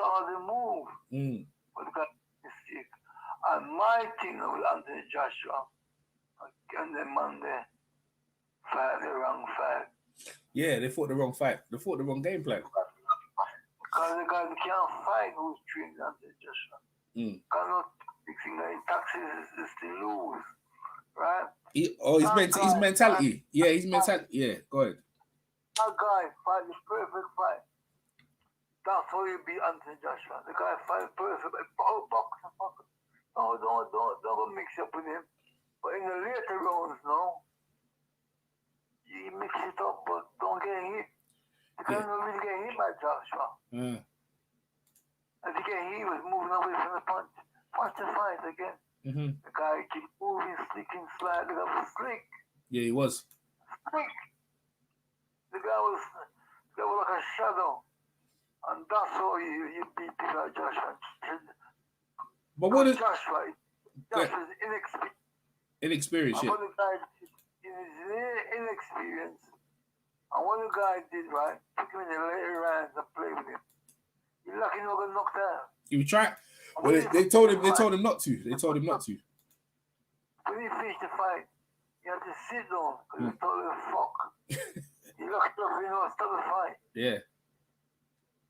saw the move. But the guy mistake. And my thing with Anthony Joshua and the Monday fight the wrong fight. Yeah, they fought the wrong fight. They fought the wrong game plan. Because the guy can't fight who's trained Anthony Joshua. Cannot fixing the taxes is to lose. Right? His mentality. Yeah, his mentality. Yeah, go ahead. That guy fight the perfect fight. That's how you beat Anthony Joshua. The guy fight perfect. Box. No, don't mix up with him. But in the later rounds, no. You mix it up, but don't get hit. You can't really get hit by Joshua. As he get hit, he was moving away from the punch. Punch the fight again. The guy keep moving, slicking, slide. The guy was slick. Yeah, he was. Slick. The guy was like a shadow. And that's how you beat people like Joshua. But what is Joshua's inexperienced. Inexperienced, yeah. What the guy did is inexperienced. And what the guy did, right, took him in the later rounds and played with him. You're lucky not gonna knock down. He tried. Well, they told him not to. They told him not to. When he finished the fight, you had to sit down because he told him fuck. You're lucky enough, stop the fight. Yeah.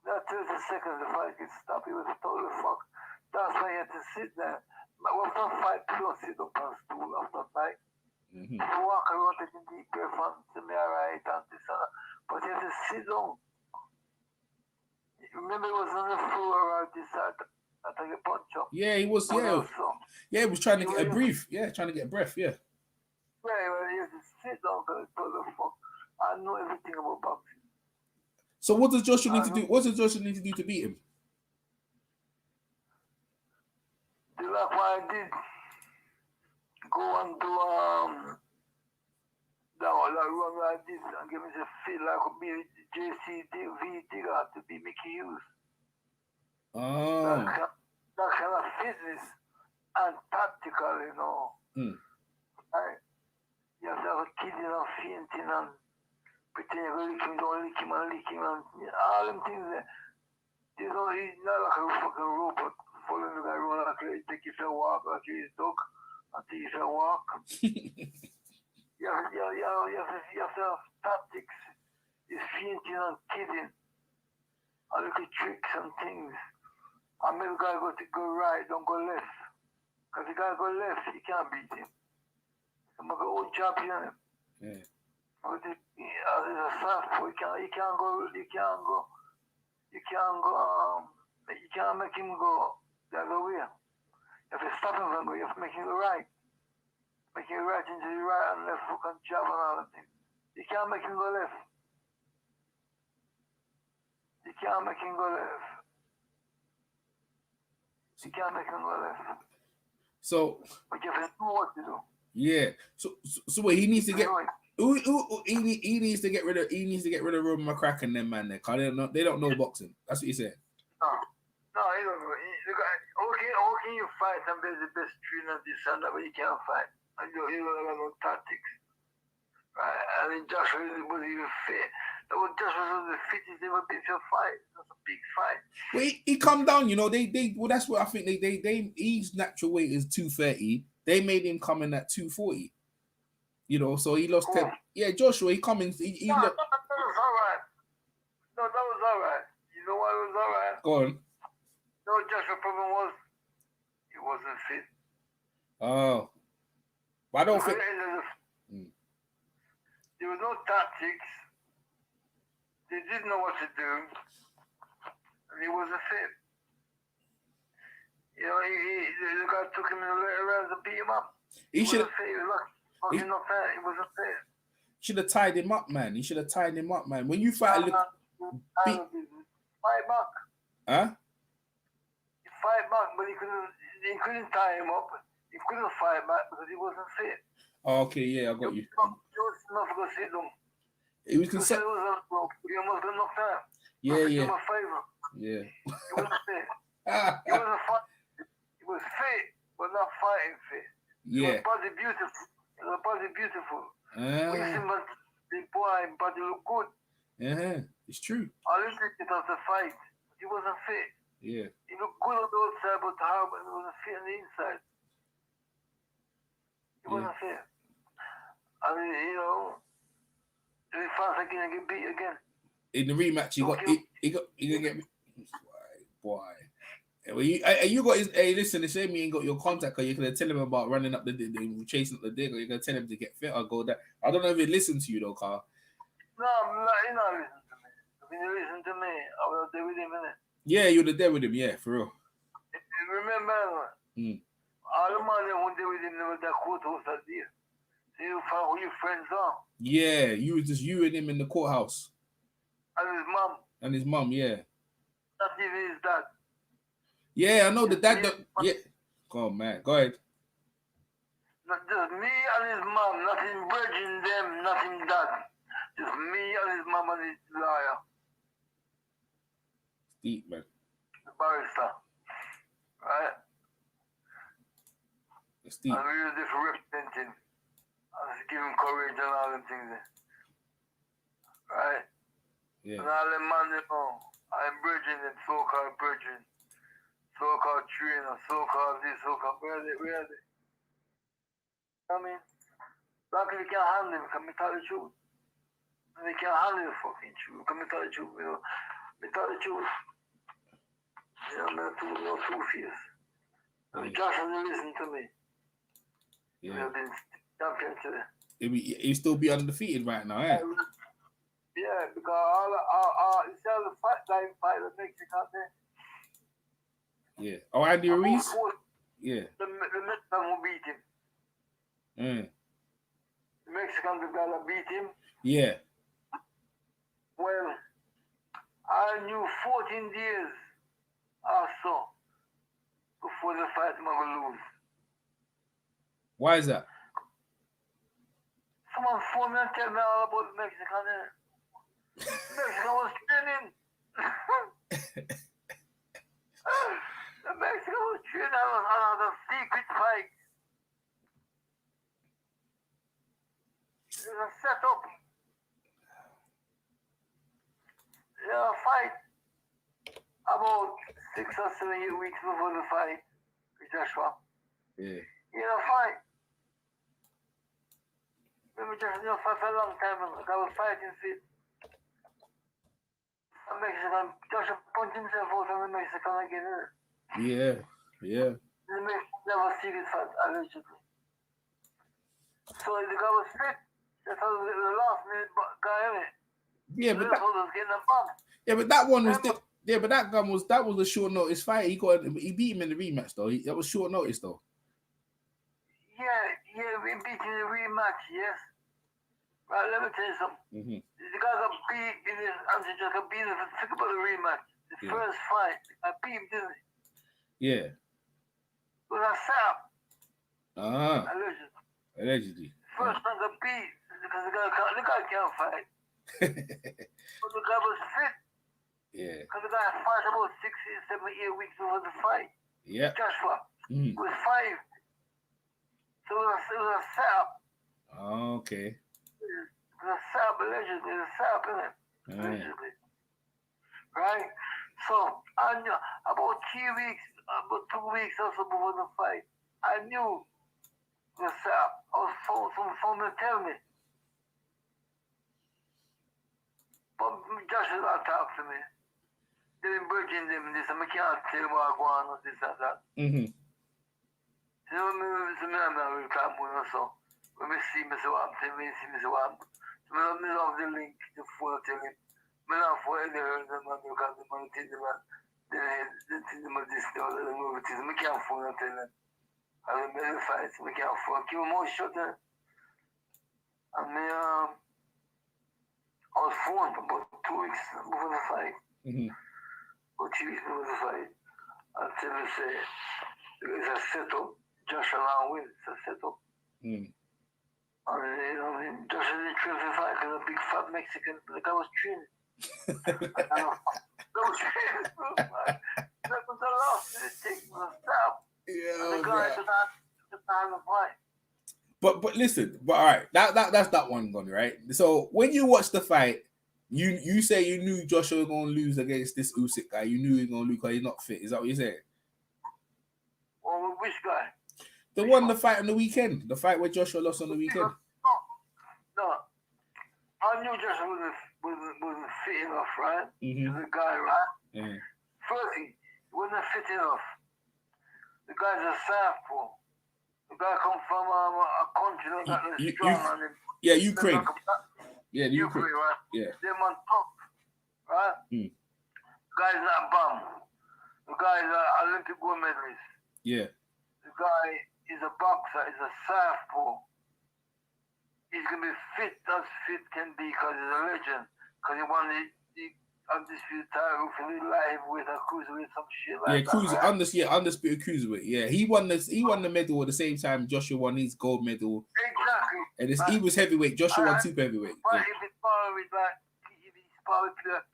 That 30 seconds the fight gets stopped. He was told fuck. That's why he had to sit there. But after a fight, people don't sit up on a stool after a fight. You walk around taking deep breath and say me alright and this and that. But he had to sit down. Remember he was on the floor around this side after he punch up. Yeah, he was, yeah. Yeah, he was trying to get a breath. Yeah, trying to get a breath, yeah. Yeah, well, he had to sit down because he told fuck. I know everything about boxing. So what does Joshua need to do? What does Joshua need to do to beat him? Do like what I did. Go and do that run like this and give me the feel like a be JCV Digger to be Mickey Hughes. Oh. That kind of fitness and tactical, you know. Right? You have to have a kid, you know, fainting and pretend you're going to lick him, don't lick him and all them things there. You know, he's not like a fucking robot following the guy around like he take you for a walk like he's a dog until you for a walk. you have to have tactics. He's fainting and kidding. And little tricks and things. And maybe the guy got to go right, don't go left. Because the guy go left, you can't beat him. I'm going to go champion him. Yeah. But there's a southpaw, you can't make him go the other way. You have to stop him from going, you have to make him go right. Make him right into the right and left hook and jab and all that thing. You can't make him go left. You can't make him go left. You can't make him go left. So, but you have to know what to do. Yeah. So what he needs to get. He needs to get rid of. He needs to get rid of Robin McCracken and them man there. Cause they don't know boxing. That's what he said. No, he don't know. How can you fight and be the best trainer this and that, but you can't fight? And you don't have no tactics. Right? I mean, Joshua was even fit. Joshua was the fittest ever been to a fight. That's a big fight. Well, he come down. You know, well, that's what I think. They his natural weight is 230. They made him come in at 240. You know, so he lost 10. Yeah, Joshua, he come in. That was all right. No, that was all right. You know why it was all right? Go on. No, Joshua's problem was he wasn't fit. Oh. But I don't think. There was no tactics. They didn't know what to do. And he wasn't fit. You know, the guy took him in the later rounds and beat him up. He should have. He wasn't fair. Should have tied him up, man. He should have tied him up, man. When you fight, fight back. Huh? He fight back, but he couldn't tie him up. He couldn't fight back because he wasn't fit. Oh, okay, yeah, I got you. He was not going to sit down. He was concerned. He almost got knocked out. Yeah. He was a favor. Yeah. He wasn't fit. He wasn't fighting. He was fit, but not fighting fit. Yeah. His body beautiful. His body beautiful. The boy body look good. Yeah, it's true. I listened to the fight. He wasn't fit. Yeah. He looked good on the outside, but horrible. It wasn't fit on the inside. It wasn't fair. I mean, you know, if he fights again, get beat again. In the rematch, he gonna get boy. You got his. Hey, listen, the shame you ain't got your contact, or you could tell him about running up the chasing up the dick, or you're gonna tell him to get fit or go that. I don't know if he listens to you though, Carl. No, he's not listening to me. If he listen to me, I will stay with him, innit? Yeah, you'd have there with him, yeah, for real. Remember, all the money who there with him, there was that courthouse that day. So you find who your friends are. Yeah, you was just you and him in the courthouse. And his mom, yeah. Not even his dad. Yeah, I know the dad. Yeah. Go on, man. Go ahead. Not just me and his mom, nothing bridging them, nothing that. Just me and his mom and his lawyer. Deep, man. The barrister. Right? It's deep. And we were there for representing. I was giving courage and all them things there. Right? Yeah. And all them man, you know, I'm bridging them, so-called bridging. So-called trainer, so-called this, so-called where are they? I mean, black people can't handle them, can we tell the truth? And they can't handle the fucking truth, can we tell the truth, you know? We tell the truth. You know, I'm not two fears. And Josh hasn't listened to me. Yeah. We have been champion today. He still be undefeated right now, eh? Yeah, because all instead of the fight that makes it out there. Yeah. Oh, Andy Ruiz? Yeah. The Mexican who beat him. The Mexican guy that beat him. Yeah. Well, I knew 14 days or so before the fight I'm going to lose. Why is that? Someone phoned me and tell me all about the Mexican. The Mexican was training. The Mexican was training on a secret fight. It was a setup. A fight about 6 or 7 weeks before the fight with Joshua. Yeah. A fight. Remember Joshua fought for a long time ago. I was fighting fit. A Mexican, Joshua punched himself out on the Mexican again, isn't it? Yeah. The Mexican never see this fight, allegedly. So the guy was fit. That's how the last minute guy, isn't it? Yeah, but that one was that was a short notice fight. He beat him in the rematch though. That was short notice though. Yeah, we beat in the rematch, yes. Right, let me tell you something. The guy got beat in his answer just got beat. Think about the rematch. The first fight, I beat him, didn't he? Yeah. It was a setup. Allegedly. First time got beat because the guy can't fight. But the guy was fit. Yeah. Because the guy fought about 6, 7, 8 weeks before the fight. Yeah. Joshua. It was 5. So it was a setup. Oh, okay. It was a setup, allegedly. It was a setup, isn't it? Allegedly. Right? So I knew about 3 weeks, about 2 weeks or so before the fight, I knew it was set up. I was phone to tell me. But Josh did not talk to me. They've been bridging them this, and I can't tell what I want or this and that. You know, I'm not really talking about so. When we see me, so I'm telling me, see me, so I'm. So I love the link, the phone, tell him. I love for any of them, because the money take them, they take them this, the movie, I can't phone and tell them. I was in the fight, I can't phone. Give them more shot there. And I was phoned about 2 weeks before the fight. Or 2 weeks before the fight. Until they say, it's a setup. Josh Allen wins, it's a setup. And Josh didn't train for the fight because a big fat Mexican, the guy was training. That was training for the fight. That was the last minute thing, was a setup. And the guy just had a fight. But listen, all right, that's that one gone, right? So when you watch the fight, You say you knew Joshua was gonna lose against this Usyk guy. You knew he was gonna lose because he's not fit. Is that what you're saying? Well, which guy? The one, the fight on the weekend. The fight where Joshua lost on the weekend. No. I knew Joshua wasn't fit enough, right? Mm-hmm. The guy, right? Yeah. Firstly, he wasn't fit enough. The guy's a southpaw. The guy comes from a country that got strong on him. Yeah, Ukraine. Yeah, Ukraine, right? Yeah. They're man tough, right? Mm. The guy's not a bum. The guy's an Olympic gold medalist. Yeah. The guy is a boxer, is a southpaw. He's going to be fit as fit can be because he's a legend. Because he won the undisputed title for the light heavyweight or cruiserweight, some shit like that. Undisputed cruiserweight. Yeah, he won the medal at the same time Joshua won his gold medal. Exactly. And he was heavyweight. Joshua won super heavyweight. But if it's sparring with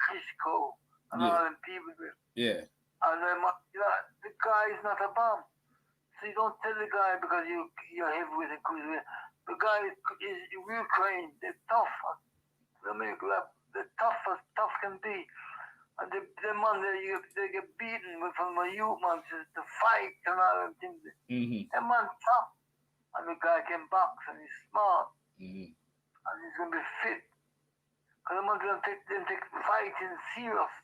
Klitschko and all them people. Yeah. And then the guy is not a bum. So you don't tell the guy because you're heavyweight and cruiserweight. The guy is Ukraine. They're tough. They're tough can be. And the man, they get beaten from the youth man to fight and all them things. Mm-hmm. That man tough. And the guy can box and he's smart. Mm-hmm. And he's going to be fit. Because the man don't take fighting serious.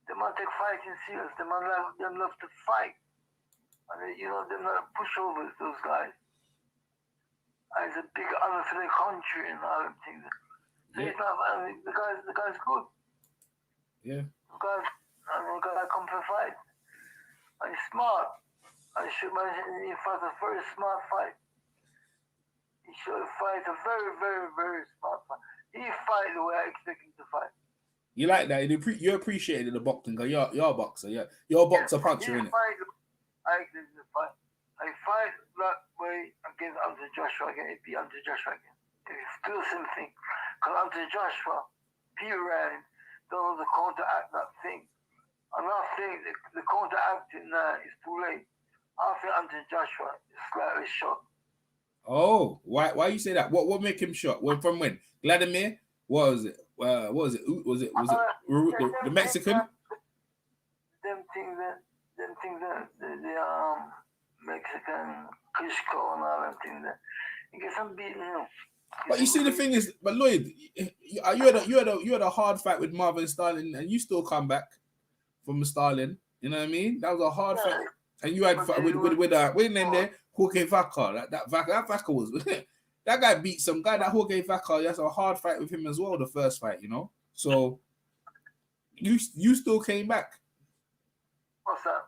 The man take fighting serious. The man love to fight. And they're not pushovers, those guys. And it's a big honor for the country and all them things. So he's not, the guy's good. Yeah. The guy come to fight. And he's smart. And he fought a very smart fight. He should fight a very, very, very smart fight. He fight the way I expect him to fight. You like that? You appreciated the boxing because you're a boxer. Yeah, you're a boxer puncher, innit? I expect him to fight. I fight that way against Anthony Joshua again. It'd be Anthony Joshua again. It's still the same thing. Because Anthony Joshua, Peter Ryan, don't know the counteract that thing. I'm not saying the counteracting now is too late. I think Anthony Joshua is slightly short. Oh, why you say that? What make him short? Well, from when? Vladimir? What was it? Was it the Mexican? Them things that the Mexican Klitschko and all them things that you get some beating. But you see, the thing is, but Lloyd, you had a hard fight with Marvin Sterling, and you still come back from Sterling. You know what I mean? That was a hard fight, and you had with name there, Jorge Vaca. That Vaca was that guy beat some guy. That Jorge Vaca, that's a hard fight with him as well. The first fight, So you still came back. What's that?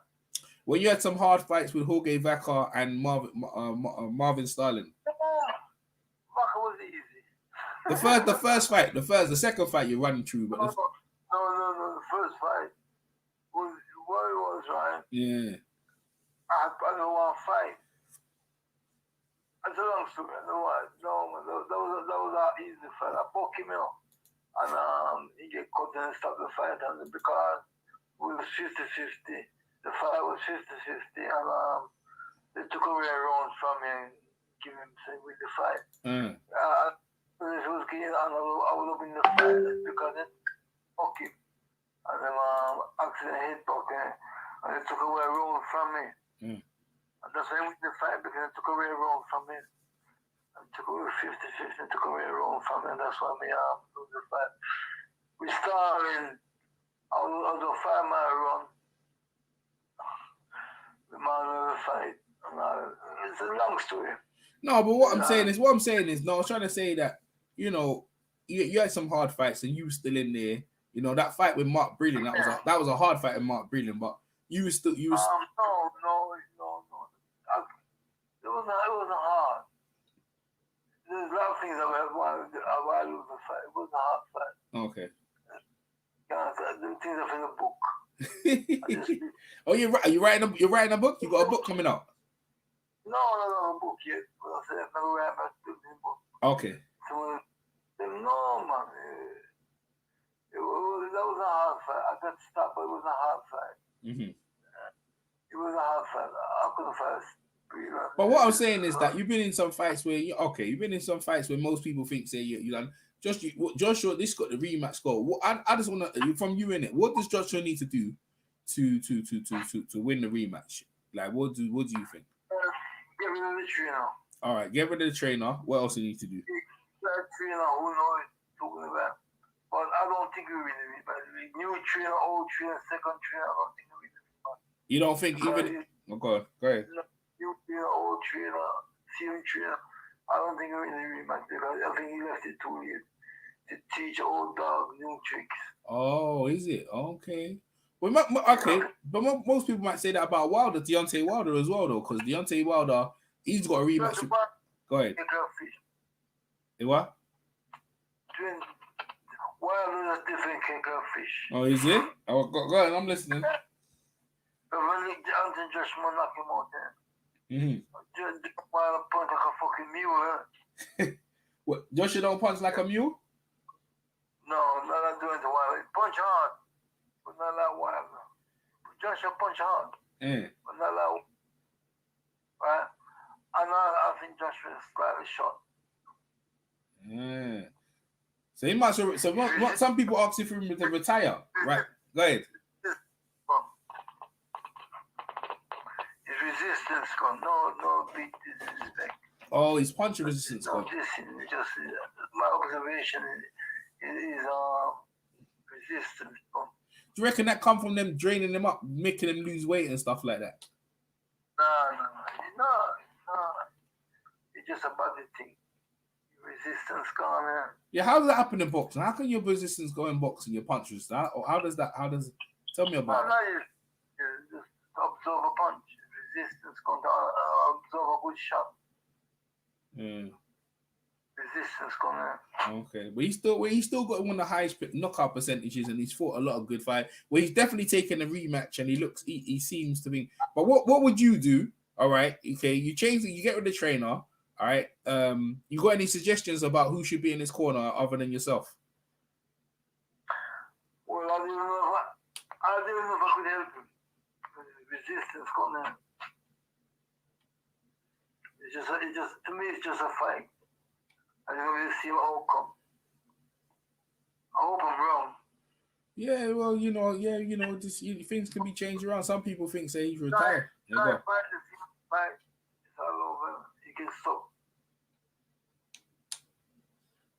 Well, you had some hard fights with Jorge Vaca and Marvin Sterling. Vaca was easy. The second fight you're running through, but no. The first fight was what it was, right? Yeah. I don't want to fight. That's a long story. That was an easy fight. I broke him out. And he get cut and stop the fight. And because we were 50-50, the fight was 50-50. And they took away a round from me and give him with the fight. This was getting on. I was up in the fight because it broke him. And then accident hit broke him. And they took away a round from me. And that's why I went in the fight because I took away a round from me. I took away 50-50 and took away a round from me, and that's why I lose the fight. We started, I was a 5-mile run. The man of the fight. It's a long story. No, but what I'm saying is, I was trying to say that, you had some hard fights and you were still in there. That fight with Mark Breland, that was a hard fight with Mark Breland, but you were still. No. It wasn't hard. There's a lot of things I wanted to lose the fight. It wasn't a hard fight. Okay. The things are in the book. Oh, you're writing a book? You got a book coming out? No, a book yet. But I said I'm never writing my book. Okay. So, no, man. That was a hard fight. I got stopped, but it was a hard fight. Mm-hmm. It was a hard fight. I couldn't fight. But what I'm saying is that you've been in some fights where most people think say you done. Joshua, this got the rematch score. What I just want to from you in it. What does Joshua need to do to win the rematch? Like, what do you think? Get rid of the trainer. All right, get rid of the trainer. What else do you need to do? That trainer, who knows talking about? But I don't think we win the rematch. New trainer, old trainer, second trainer. I don't think we win the rematch. You don't think even? Oh, go ahead. New trainer, old trainer, senior trainer. I don't think we win the rematch because I think he left it too late to teach old dog new tricks. Oh, is it? Okay. Well, okay, but most people might say that about Wilder, Deontay Wilder as well, though, because Deontay Wilder, he's got a rematch. Go ahead. Hey, what? Wilder is a different kick of fish. Oh, is it? Oh, go ahead, I'm listening. But when Johnson just knock him out there. Wilder punch like a fucking mule, What? Joshua don't punch like a mule? No, not doing the Wilder. Punch hard. But not like Wilder. Joshua punch hard. But not like right? And I think Joshua is slightly short. So he might. So some people ask if him to retire. Right? Go ahead. His resistance gone. No beat disrespect. Oh, his punch resistance gone. This is just my observation. Is resistance gone. Do you reckon that come from them draining them up, making them lose weight and stuff like that? No. It's just a body thing. Resistance gone. Yeah, how does that happen in boxing? How can your resistance go in boxing, your punch resistance? Or how does tell me about it? You just absorb a punch. Resistance gone to absorb a good shot. Resistance gone. Okay, but he's still got one of the highest knockout percentages, and he's fought a lot of good fights. Well, he's definitely taken a rematch, and he seems to be. But what would you do? All right, okay, you get rid of the trainer. All right, you got any suggestions about who should be in his corner other than yourself? Well, I don't know if I could help him. Resistance gone. It just to me, it's just a fight. I don't really see what outcome. I hope I'm wrong. Yeah, well, just things can be changed around. Some people think say he's retired. Fight. It's all over. He can stop.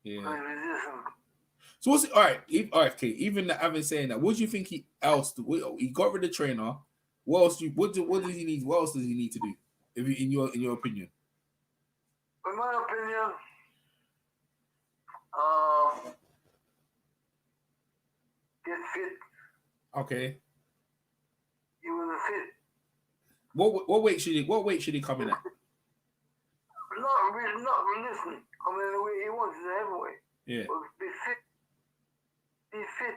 Yeah. So what's it? All right, okay. Even having saying that, what do you think he got rid of the trainer? What else? What does he need? What else does he need to do? In your opinion? In my opinion, get fit. Okay. He was fit. What weight should he come in at? Not listening. Coming in the way he wants is a heavyweight. Yeah. But be fit. Be fit.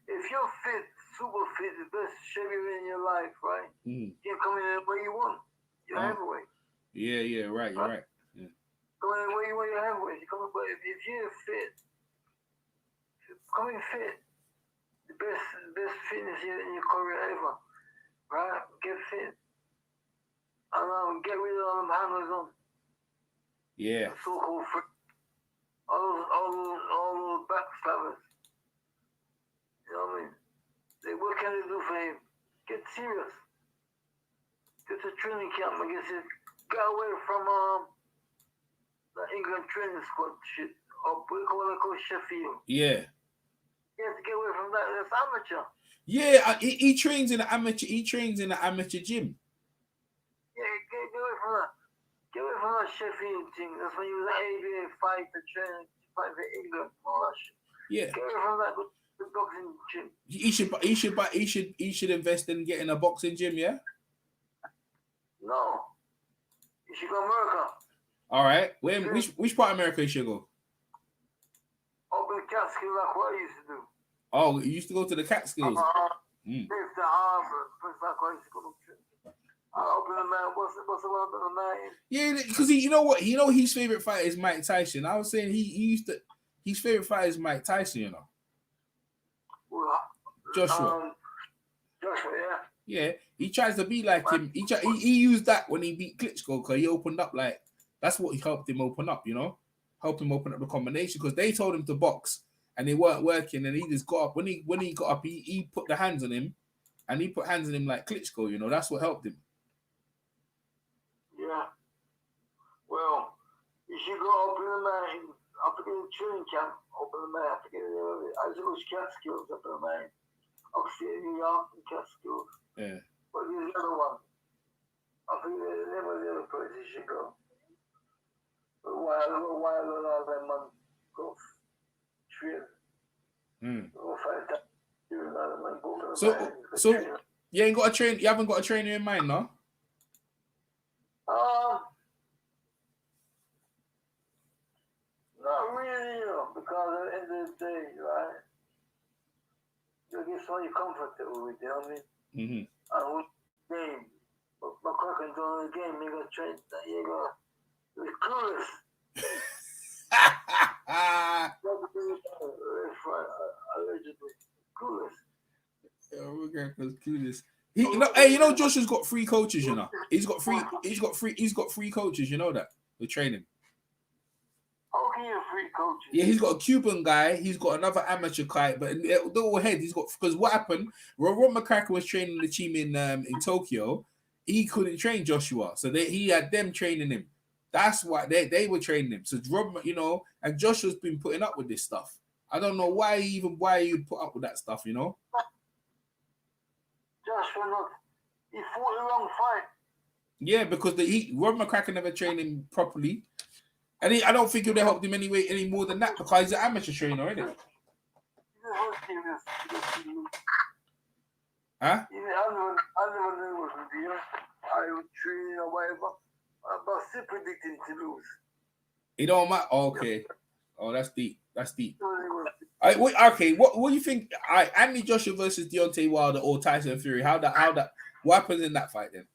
If you're fit, super fit, the best shape in your life, right? You can come in the way you want. You're heavyweight. Yeah, right. You're right. Yeah. Come in the way you want. You're heavyweight. But if you're fit, come in fit. The best fitness in your career ever, right? Get fit. And get rid of all them handlers on. Yeah. So-called all those backstabbers. You know what I mean? What can they do for him? Get serious. Get to training camp. I guess get away from the England training squad shit. Or we call it Sheffield. Yeah. He has to get away from that. That's amateur. Yeah, he trains in an amateur. He trains in an amateur gym. Yeah, get away from that. Get away from that Sheffield thing. That's when you was an ABA fight to train, fight for England, all that shit. Yeah. Get away from that. Go to the boxing gym. He should invest in getting a boxing gym. Yeah. No. You should go to America. All right. Which part of America you should go? Open the Catskills like what I used to do. Oh, you used to go to the Catskills. The Harvard. First like I used to go to. Open the man. What's the one of the man? Yeah, because you know what? His favorite fighter is Mike Tyson. I was saying his favorite fighter is Mike Tyson. You know. Well, Joshua. Joshua, yeah. Yeah, he tries to be like him. He used that when he beat Klitschko because he opened up like that's what he helped him open up. You know. help him open up the combination because they told him to box and they weren't working, and he just got up. When he got up, he put the hands on him, and he put hands on him like Klitschko. You know, that's what helped him. Yeah. Well, you should go up in the man. I forget the training camp up in the man. I forget it. I just was Catskills up in the man. Upstate New York and Catskills. Yeah. But there's the other one. I forget the name of the other place you should go. A while and all that man go train. Go fight that. So you ain't got a train. You haven't got a trainer in mind, no? Not really, because at the end of the day, right? You get someone you're comfortable with, you know what I mean? Mm-hmm. And with the game, but McCracken doing the game, you got train, you got be clueless. Allegedly clueless. Yeah, McCracken's clueless. You know, Josh has got 3 coaches. You know, he's got three coaches. You know that to train him. How can you have 3 coaches? Yeah, he's got a Cuban guy. He's got another amateur guy, but the all head he's got because what happened? Rob McCracken was training the team in Tokyo. He couldn't train Joshua, so he had them training him. That's why they were training him. So Rob, you know, and Joshua's been putting up with this stuff. I don't know why he put up with that stuff. You know. Joshua, he fought the wrong fight. Yeah, because Rob McCracken never trained him properly. And I don't think it would have helped him any more than that because he's an amateur trainer, isn't it? Huh? I never knew it was with you. I would train or whatever. But still predicting to lose. It don't matter. Okay. Oh, that's deep. That's deep. Okay, what do you think? Anthony Joshua versus Deontay Wilder or Tyson Fury. What happens in that fight then?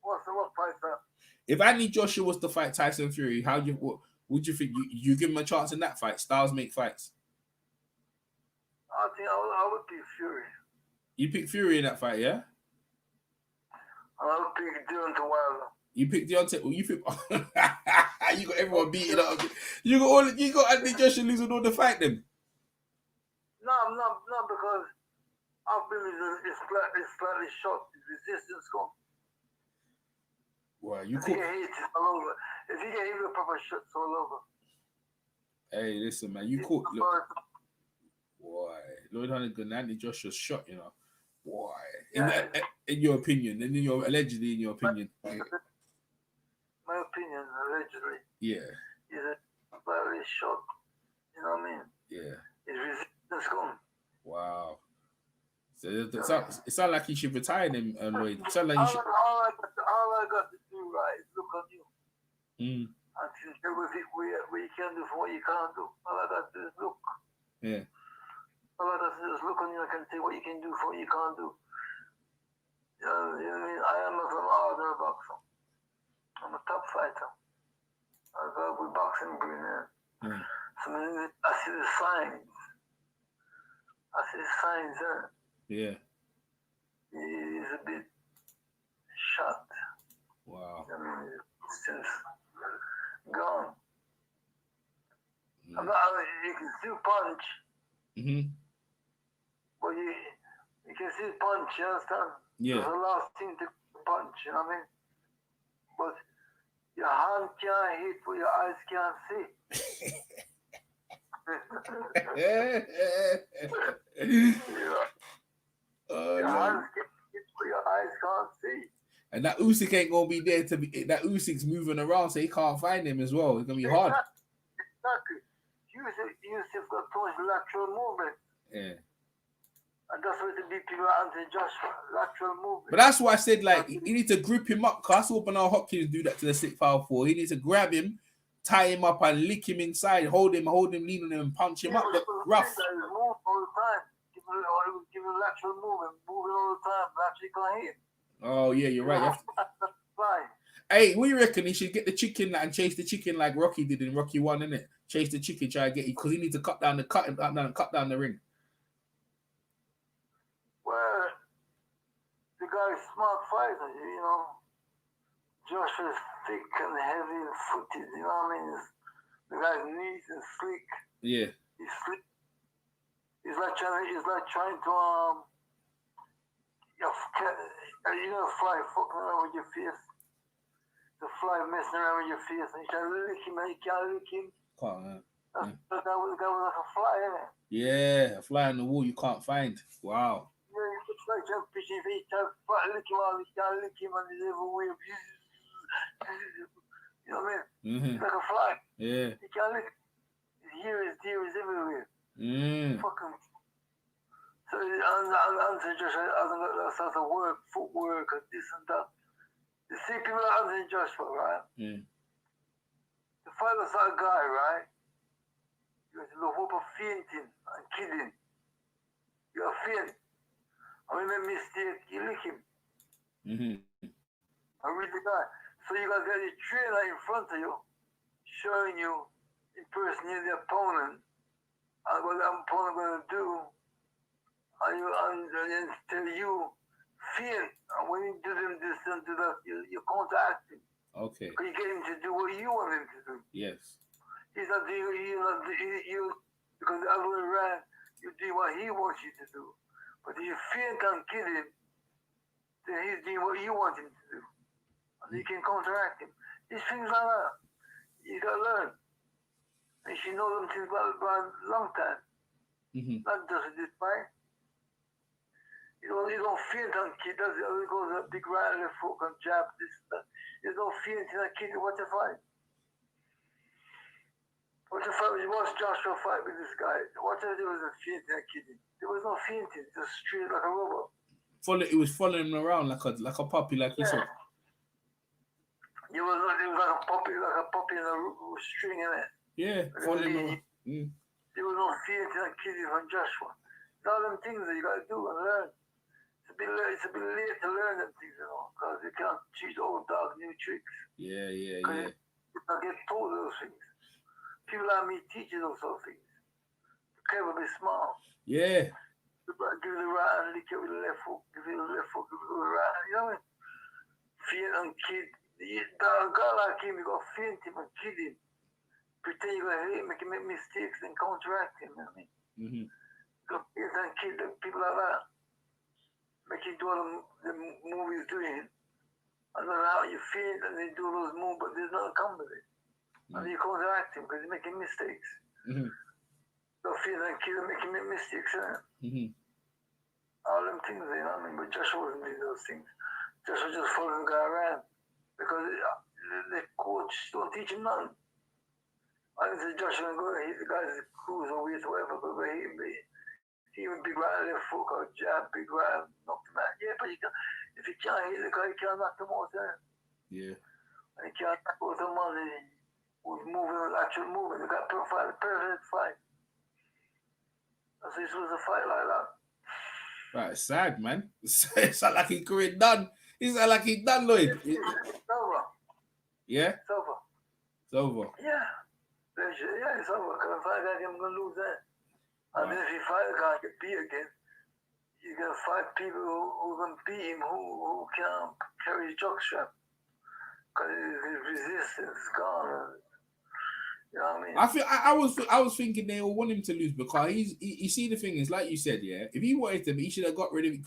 What fight that? If Anthony Joshua was to fight Tyson Fury, what would you think? You give him a chance in that fight? Styles make fights. I think I would pick Fury. You pick Fury in that fight, yeah? I would pick Deontay Wilder. You pick Deontay. You pick. You got everyone beating up. You got Anthony Joshua losing all the fight then. No, because I believe it's slightly short. Resistance gone. Well, you if you get hit, it's all over. If you get hit with proper shots, it's all over. Hey, listen, man, you caught. Why? Lloyd Honeyghan and Anthony Joshua shot, you know. Why? In your opinion, allegedly in your opinion. My opinion, allegedly. Yeah. Is a slightly short. You know what I mean? Yeah. His resistance gone. Wow. So it sounds like he should retire him, Lloyd. It sounds like all I got to do, right, is look on you. And to with it what you can do for what you can't do. All I got to do is look. Yeah. All I got to do is look on you. I can say what you can do for what you can't do. You know what I mean? I am an harder boxer. I'm a top fighter. I got with boxing green there. So I see the signs. There. Yeah. He's a bit shot. Wow. I mean, it's just gone. You can still punch. But you can still punch, you understand? Yeah. There's a last thing to punch, you know what I mean? But your hand can't hit what your eyes can't see. Your hands can't hit what your eyes can't see. And that Usyk ain't gonna be there to be. That Usyk's moving around, so he can't find him as well. It's gonna be hard. Exactly. Usyk got too much lateral movement. Yeah. And that's what the big people Anthony Joshua, lateral movement. But that's why I said, like, you need to grip him up. Cause I saw Bernard Hopkins do that to the 6'4". He needs to grab him, tie him up, and lick him inside. Hold him, lean on him, and punch him up. But rough. Move all the time. Give him lateral movement, moving all the time. Actually can't hit. Oh yeah, you're right. Hey, what do you reckon? He should get the chicken and chase the chicken like Rocky did in Rocky 1, innit? Chase the chicken, try to get you because he needs to cut down the ring. Well, the guy's smart fighter, you know. Josh is thick and heavy and footed, you know what I mean? The guy's neat and sleek. Yeah. He's sleek. He's like trying to fly fucking around with your face. The fly messing around with your face, and you try to lick him, and you can't lick him. Can't. That was like a fly, isn't it? Yeah, a fly on the wall you can't find. Wow. Yeah, he looks like just pitching. If he tries to lick him out, you can't lick him, and he's everywhere. You know what I mean? Mm-hmm. He's like a fly. Yeah. You can't lick him. His ear is everywhere. Fucking. So Anthony Joshua hasn't got that sort of work, footwork, and this and that. You see people like Anthony Joshua, right? The father saw a guy, right? He was love up of fainting and kidding. You're faint. I made a mistake, you lick him. I read the guy. So you gotta get a trainer in front of you, showing you, impersonating the opponent, and what the opponent gonna do, and then tell you, faint. And when you do them this and do that, you counteract him. Okay. You get him to do what you want him to do. Yes. He's not doing you because the other way around, you do what he wants you to do. But if you faint and kill him, then he's doing what you want him to do. And you can counteract him. These things like that, you gotta learn. And you know them things for a long time. Not just this time. You don't faint and kill, does it? It goes a big right left hook and jab, this and that. You don't faint and kill, what you fight? What you fight? You watch Joshua fight with this guy. What there was a fainting and killing. There was no fainting, just straight like a robot. It was following him around like a puppy, like you said. It was like a puppy in a string in it. Yeah, following him around. There was no fainting and killing from Joshua. It's all them things that you gotta do and learn. It's a bit late to learn them things, because you can't teach old dogs new tricks. Yeah. You can't get told those things. People like me teaching those sort of things. Be careful, be smart. Yeah. Give it the right hand, lick it with the left hook. Give it the left hook, give it the right hand. You know what I mean? Faint and kid. A guy like him, you got to faint him and kid him. Pretend you're going to hit him, make him make mistakes, and counteract him. You know what I mean? You got to faint and kid people like that. Make him do all the movies doing. I don't know how you faint and they do those moves, but there's nothing come with it. And you counteract him because he's making mistakes. So faint and kid and make him make mistakes. All them things, you know what I mean? But Joshua wasn't doing those things. Joshua just following the guy around because the coach don't teach him nothing. I didn't say Joshua go hit the guy's cruiserweight or whatever, but hit him. He even big right left hook or jab, big right, knock him out. Yeah, but if you can't hit the guy, you can't knock him out there. Yeah. And you can't knock out the man who's moving, actual moving. The guy perfect fight. So he's supposed to fight like that. Right, it's sad, man. It's not like his career done. It's not like he's done, Lloyd. It's over. Yeah? It's over. It's over. Yeah. Yeah, it's over. Because if I fight him, I'm going to lose that. And then if you fight a guy and get beat again, you're going to fight people who can beat him, who can't carry his jock strap. Because his resistance is gone. You know what I mean? I was thinking they all want him to lose because you see the thing is, like you said, yeah, if he wanted to, he should have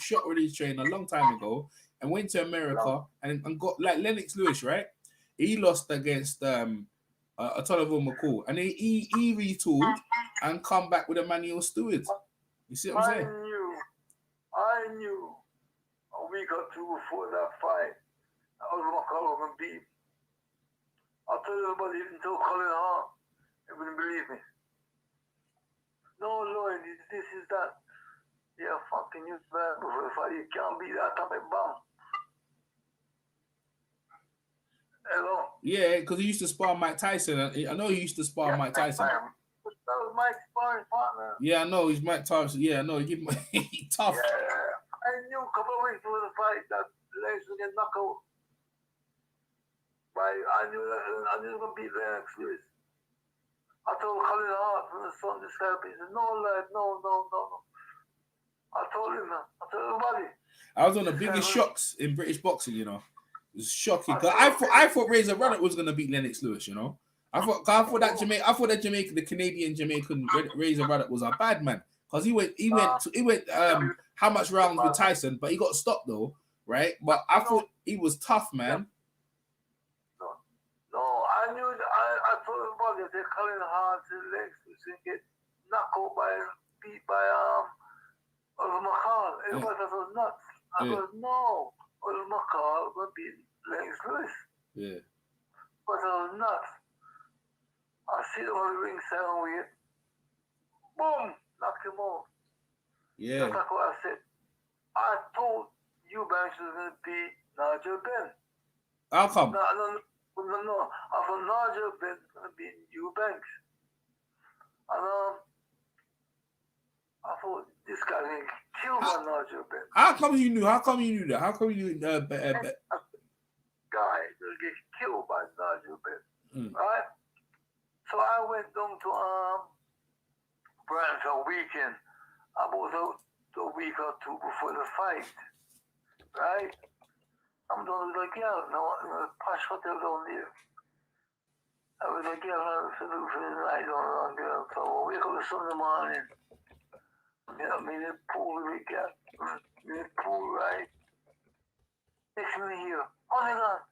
shot rid of his trainer a long time ago and went to America and got like Lennox Lewis, right? He lost against Tottenham McCall, and he retooled and come back with Emmanuel Stewart. You see what I'm saying? I knew a week or two before that fight, I was McCall going to beat. I told everybody, even told Colin Hart, they wouldn't believe me. No, Lloyd, this is that. Yeah, fucking you, man. Before the fight, you can't beat that atomic bomb. Hello? Yeah, because he used to spar Mike Tyson. I know he used to spar Mike Tyson. That was Mike's sparring partner. Yeah, I know. He's Mike Tyson. Yeah, I know. He's tough. Yeah, I knew a couple of weeks before the fight that Lennox would get knocked out. I knew going to beat Lennox Lewis. I told Colin Hart from the Sun, this guy, he said, no, lad, no. I told him, man. I told everybody. I was one of the biggest shocks in British boxing, you know. It was shocking. I thought Razor Ruddock was going to beat Lennox Lewis, you know. I thought that Jamaican, the Canadian Jamaican Razor Ruddock was a bad man because he went how much rounds with Tyson, but he got stopped though, right? But I thought he was tough, man. No, I knew. I told him about it. They're calling hard to the legs to get knocked out beat by Oliver McCall. Everybody thought it was nuts. I goes, no, Oliver McCall will beat Lennox Lewis. Yeah. But it was nuts. I see them on the ring sound with boom, knocked him off. Yeah. That's like what I said. I told Eubanks was going to beat Nigel Benn. How come? No. I thought Nigel Benn was going to beat Eubanks. And I thought this guy going to kill my Nigel Benn. How come you knew that? How come you knew guy will get killed by Nigel Benn. Right? So I went down to Brighton for a weekend, about a week or two before the fight. Right? I'm doing like, yeah, no, posh hotel down there. I was like, yeah, I'm for the night on there. So I wake up Sunday morning. You know, me in the pool, we got in the pool, right? Next minute here, Honeyghan.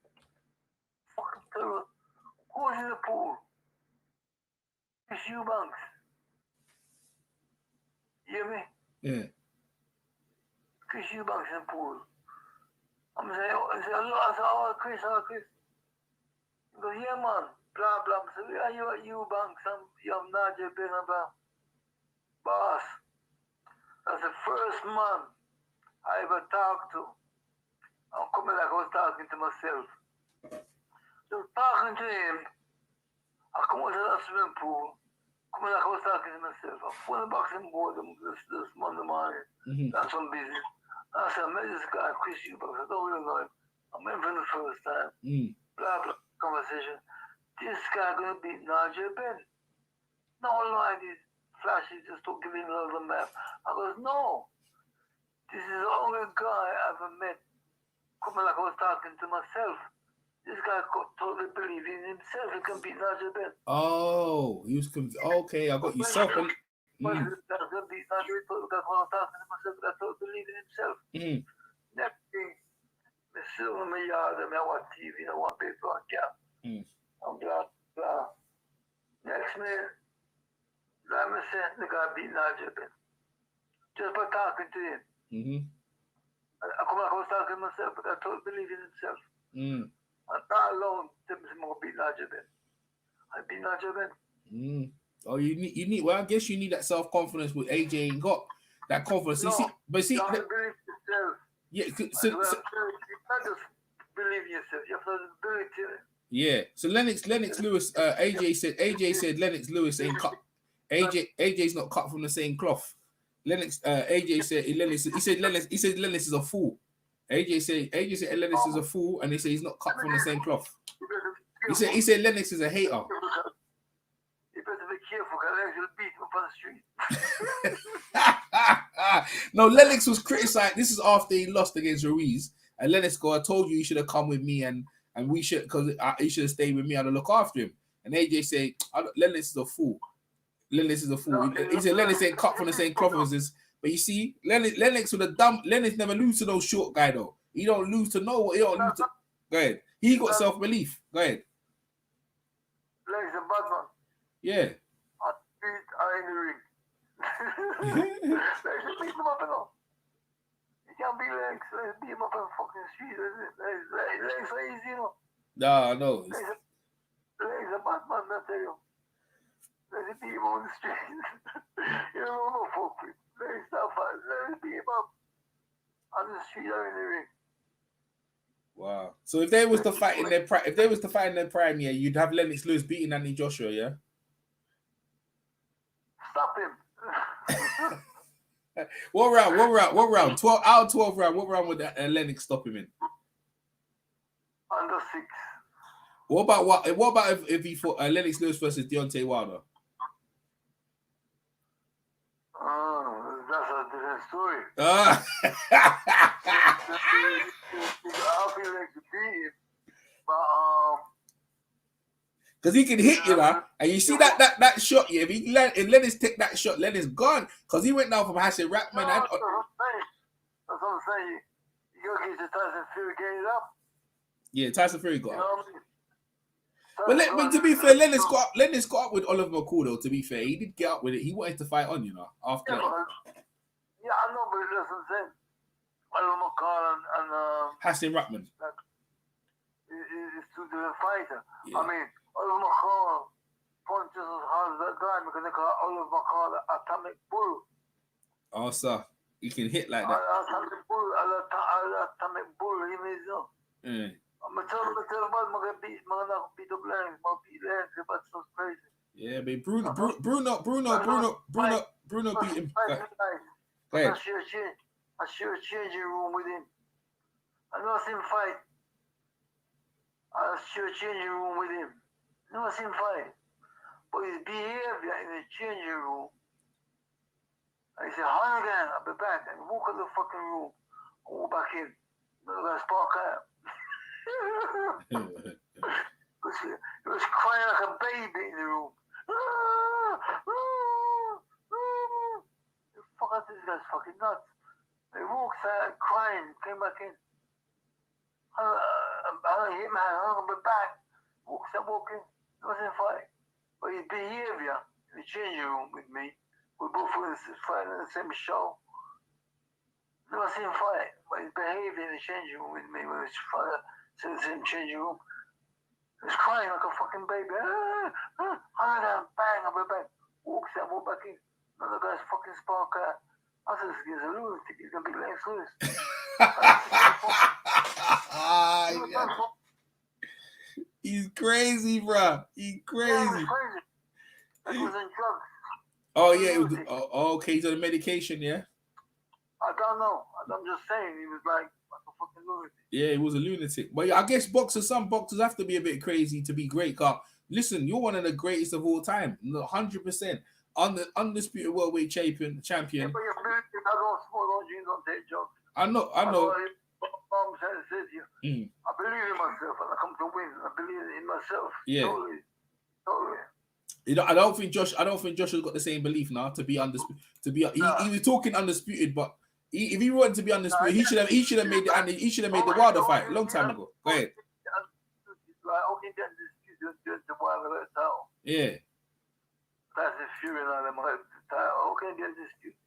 Fucking terrible. Who's in the pool? It's Eubanks. You hear me? Yeah. Chris Eubanks in the pool. I'm saying, oh, Chris. He goes, yeah, man. Blah, blah. I said, yeah, you're Eubanks. You have Nigel Benn, blah. Boss. That's the first man I ever talked to. I'm coming like I was talking to myself. Just talking to him. I come out of that swimming pool. Coming like I was talking to myself. I phoned the boxing board this Monday morning. That's some business. I said, I met this guy, Chris Eubanks. I don't really know him. I met him for the first time. Blah, blah, conversation. This guy going to beat Nigel Benn. No line, these flashes just don't give him another map. I goes, no. This is the only guy I ever met. Coming like I was talking to myself. This guy totally believed in himself. He can beat Nigel Benn. Oh, he was okay, I got you self. That's going to beat Nigel Benn. That's what I'm talking to myself. I totally believe in himself. Next thing, I sit on my yard and I watch TV and I watch paper on cap. I'm blah, blah. Next minute, let me say the guy beat Nigel Benn. Just by talking to him. I come like I was talking to myself, but I totally believe in himself. I'm not alone. Tim Simon beat Nigel Benn. I beat Nigel Benn. Oh, you need. Well, I guess you need that self-confidence. With AJ ain't got that confidence. No, you have to believe yourself. Yeah, you can't just believe in yourself. You have to believe in it. Yeah. So Lennox Lewis. AJ said Lennox Lewis ain't cut. AJ's not cut from the same cloth. AJ said Lennox is a fool. AJ said Lennox is a fool, and they say he's not cut from the same cloth. He said Lennox is a hater. You better be careful, because Lennox will beat him up on the street. No, Lennox was criticized. This is after he lost against Ruiz, and Lennox go, I told you should have come with me, and we should, because he should have stayed with me. I'd look after him. And AJ say Lennox is a fool. Lennox is a fool. He said Lennox ain't cut from the same cloth as this. But you see, Lennox with a dumb. Lennox never lose to no short guy though. He don't lose to no. He don't lose to. Go ahead. He got self-belief. Go ahead. Lennox a bad man. Yeah. I in the ring. Let's beat him up and all. You can't beat Lennox. Let's beat him up on fucking street. Lennox so easy, you know. Nah, no. Lennox a bad man, I tell you. Let's beat him on the street. You don't know no fuck with. Let's beat him up on the street or in the ring. Wow. So if they was to fight in their prime, yeah, you'd have Lennox Lewis beating Anthony Joshua, yeah. Stop him. What round? 12 out of 12 round. What round would Lennox stop him in? Under 6. What about if he fought Lennox Lewis versus Deontay Wilder? That's a different story. I feel like to beat him, but Because he can hit you now. And you see that shot, yeah, if he let Lennox take that shot, Lennox gone. Because he went down from Hassan Rackman. That's what I'm saying. You gotta get to Tyson Fury, get it up. Yeah, Tyson Fury got up. But to be fair, Lennox got up with Oliver McCall, though, to be fair. He did get up with it. He wanted to fight on, you know, after. Yeah, I know, but listen, then Oliver McCall and Hassan Rackman. Is two different fighters. Yeah. I mean, Oliver McCall punches as hard as that guy because they call Oliver McCall the Atomic Bull. Oh, sir. He can hit like that. Atomic Bull, Atomic Bull, he means no. Yeah. I'm tell about my beat up lines, my beat lines, but so crazy. Yeah, but Bruno beat him. I share a changing room with him. I never seen him fight. I share a changing room with him. Never seen him fight. But his behavior in the changing room, I said, Honeyghan, I'll be back. And walk out the fucking room. I walk back in. I'm going to spark out. He was crying like a baby in the room. Fuck, this guy's fucking nuts. He walks out crying, came back in. I hit my hand, I'm going to be back. Walks out, walking. He wasn't fighting. But his behavior in the changing room with me, we both were fighting in the same show. Never seen him fight, but his behavior in the changing room with me when he was fighting in the same changing room, he was crying like a fucking baby. Bang, I'll be back. Walks out, walk back in. Another guy's fucking spark out. I said, this guy's a lunatic. He's going to be Lennox Lewis. He's crazy, bro. He's crazy. Yeah, he was crazy. He was on drugs. Oh, yeah. It was, okay, he's on the medication, yeah? I don't know. I'm just saying, he was like a fucking lunatic. Yeah, he was a lunatic. But I guess some boxers have to be a bit crazy to be great. Cause listen, you're one of the greatest of all time. 100%. Undisputed worldweight champion. Yeah, but you're believing I don't smoke, don't take jokes. I know. Mom said to you, I believe in myself and I come to win. I believe in myself. Yeah. Totally. You know, I don't think Josh has got the same belief now to be undisputed. He was talking undisputed, but if he wanted to be undisputed, he should have made the Wilder fight a long time ago. Go ahead. Yeah. That's the Fury and all them. How can they be undisputed?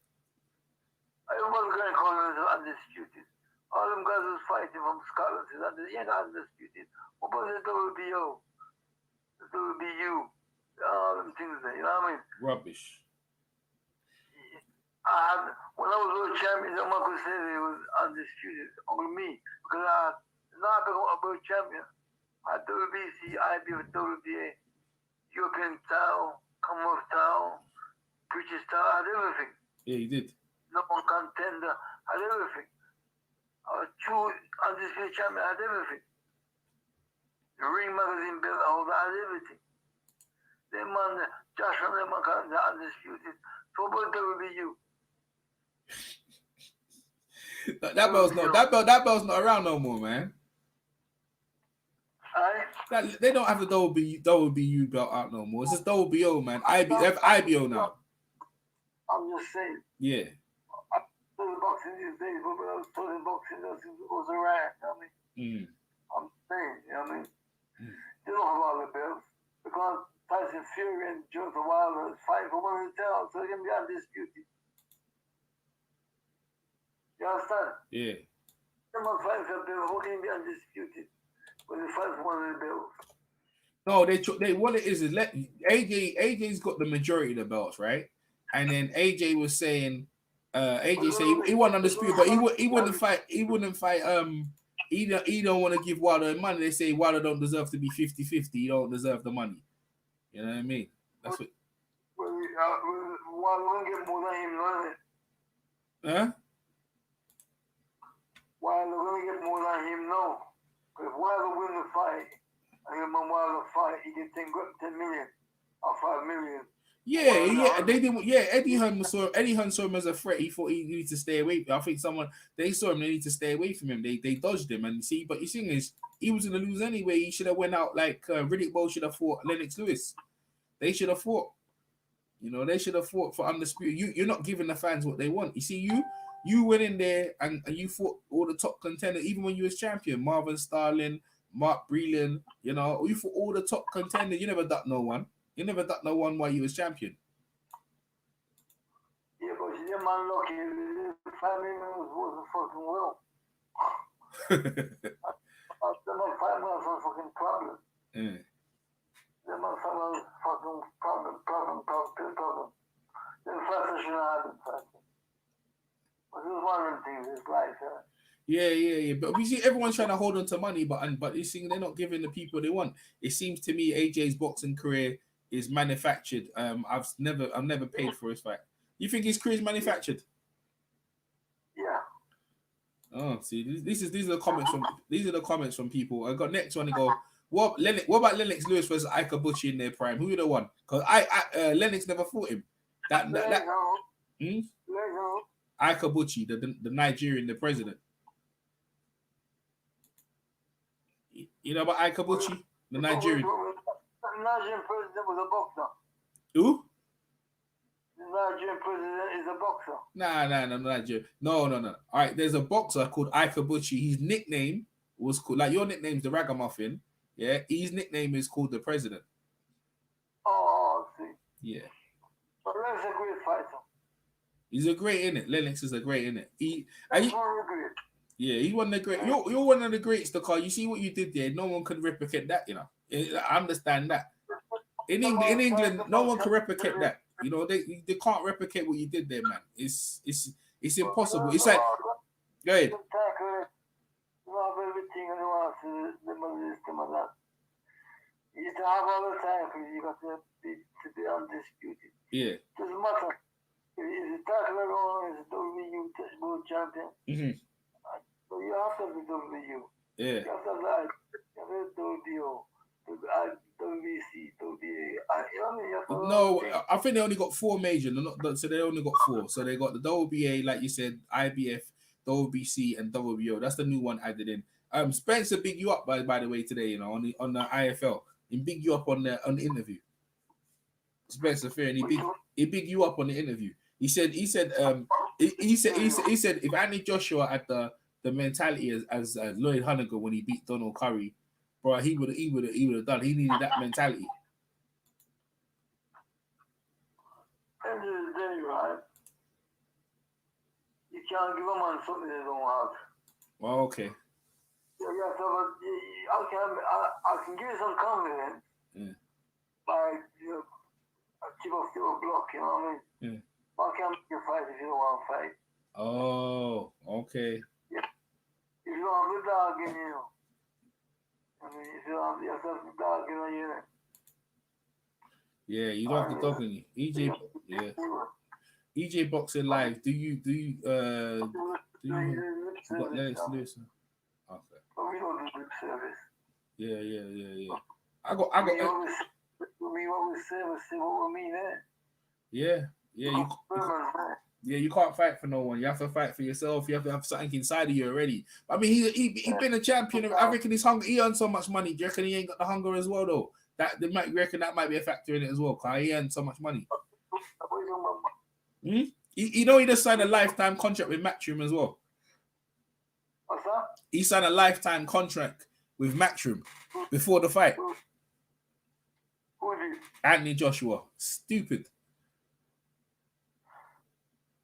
Everyone's going to call them undisputed. All them guys who's fighting from Scotland is undisputed. What about the WBO? The WBU? All them things there, you know what I mean? Rubbish. When I was world champion, I'm not going to say it was undisputed. Only me. Because I became a world champion. I had WBC, IBF and WBA, European title, Commonwealth title, British title, I had everything. Yeah, you did. No one contender, I had everything. I was true undisputed champion, I had everything. The Ring magazine belt, I had everything. Them man, Josh and them man, undisputed. So about WBU. That belt's not around no more, man. They don't have the WBU belt out no more. It's just WBO, man. IBO now. I'm just saying. Yeah. I'm still boxing these days, but when I was still boxing, it was around. You know what I mean? I'm saying, you know what I mean? They don't have all the belts because Tyson Fury and Joseph Wilder is fighting for one of the titles, so they're gonna be undisputed. You understand? Yeah. Someone fighting for a belt, how can he be undisputed when they fight for one of the belts? No, they what it is let AJ's got the majority of the belts, right? And then AJ was saying, AJ said he wasn't undisputed, but he wouldn't fight. He don't want to give Wilder money. They say Wilder don't deserve to be 50-50. He don't deserve the money. You know what I mean? That's what. Wilder won't get more than him, no? Huh? Wilder gonna get more than him, no. Because if Wilder win the fight, and him and Wilder fight, he can take 10 million or 5 million. Yeah, they didn't. Yeah, Eddie Hearn saw him as a threat. He thought he needed to stay away. I think they saw him. They need to stay away from him. They dodged him, and see. But the thing is, he was going to lose anyway. He should have went out like Riddick Bowe should have fought Lennox Lewis. They should have fought. They should have fought for undisputed. You're not giving the fans what they want. You see, you went in there and you fought all the top contenders, even when you was champion. Marvin Starling, Mark Breland. You fought all the top contenders. You never ducked no one. You never ducked no one while you was champion. Yeah, but your man lucky. The family wasn't fucking well. The man 5 months was fucking problem. Yeah. The man was fucking problem. Then first I shouldn't have happened first. But this is one of them things. It's life, Yeah. But we see everyone's trying to hold on to money, but you see they're not giving the people they want. It seems to me AJ's boxing career is manufactured. I've never paid for his fight. You think his career is manufactured? Yeah. Oh, see, these are the comments from people. I got next one to go. What about Lennox Lewis versus Ika Buchi in their prime? Who would have won? Because Lennox never fought him. Ika Buchi, the Nigerian, the president. You know about Ika Buchi, the Nigerian? The Nigerian president was a boxer. Who? The Nigerian president is a boxer. Nah, Nigerian. No. All right, there's a boxer called Ika Buchi. His nickname was called, like your nickname's the Ragamuffin. Yeah, his nickname is called the president. Oh, I see. Yeah. But Lennox is a great fighter. He's a great, innit? Lennox is a great, innit? He's one of the great. Yeah, he's one of the great. You're one of the greats, because you see what you did there. No one can replicate that, I understand that. In England, no one can replicate that. They can't replicate what you did there, man. It's impossible. It's like, go ahead. You have all the time because you got to be undisputed. Yeah. Doesn't matter. If it's a tackler or it's a WBO world champion, so you have to be WBO. Yeah. You have to be WBO, WBC, WBA. No, I think they only got 4 major. So they only got 4. So they got the WBA, like you said, IBF, WBC, and WBO. That's the new one added in. Spencer big you up by the way today, on the IFL. He big you up on the interview. Spencer Fair, and he big you up on the interview. He said if Anthony Joshua had the mentality as Lloyd Honeyghan when he beat Donald Curry, bro, he would have done. He needed that mentality. End of the day, right? You can't give a man something they don't have. Oh, okay. I can give you some confidence by keep off your block, you know what I mean? Yeah. I can't make you fight if you don't want to fight. Oh, okay. Yeah. If you don't have the dog in you, if you don't have yourself the dog in you, yeah, you don't have the dog in you. EJ Boxing Live. Do you got Lennox Lewis? Okay. But we don't do lip service. Yeah. I got. We always say what we mean, eh? Yeah. You can't fight for no one. You have to fight for yourself. You have to have something inside of you already. I mean, he's been a champion. I reckon he's hungry. He earned so much money. Do you reckon he ain't got the hunger as well, though? Reckon that might be a factor in it as well, because he earned so much money. He just signed a lifetime contract with Matchroom as well. What's that? He signed a lifetime contract with Matchroom before the fight. Who did? Anthony Joshua. Stupid.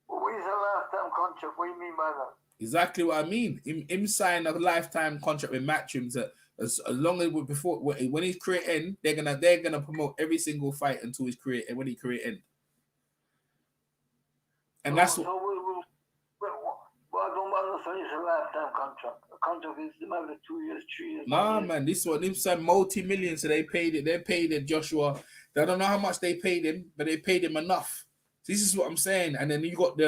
What is a lifetime contract? What do you mean by that? Exactly what I mean. Him sign a lifetime contract with Matchroom as long as before when his career end, they're gonna promote every single fight until his career and when his career end. And that's what. I don't understand. It's a lifetime contract. A contract is maybe 2 years, 3 years. Nah, man, this one, they've signed multi-millions, so they paid it. They paid it, Joshua. I don't know how much they paid him, but they paid him enough. So this is what I'm saying. And then you got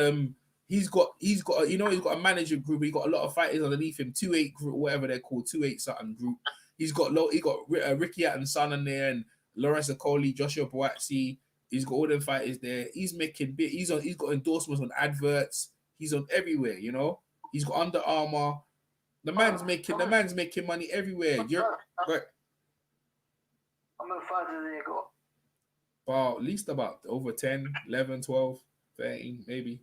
he's got a manager group. He got a lot of fighters underneath him. 2-8 group, whatever they're called, 2-8 something group. He got Ricky Attenson on there, and Lawrence Okoli, Joshua Boatsi, He's got all them fighters there. He's making big. He's got endorsements on adverts. He's on everywhere. You know. He's got Under Armour. The man's making money everywhere. You're right. How many fighters do you got? About at least about over 10, 11, 12, 13, maybe.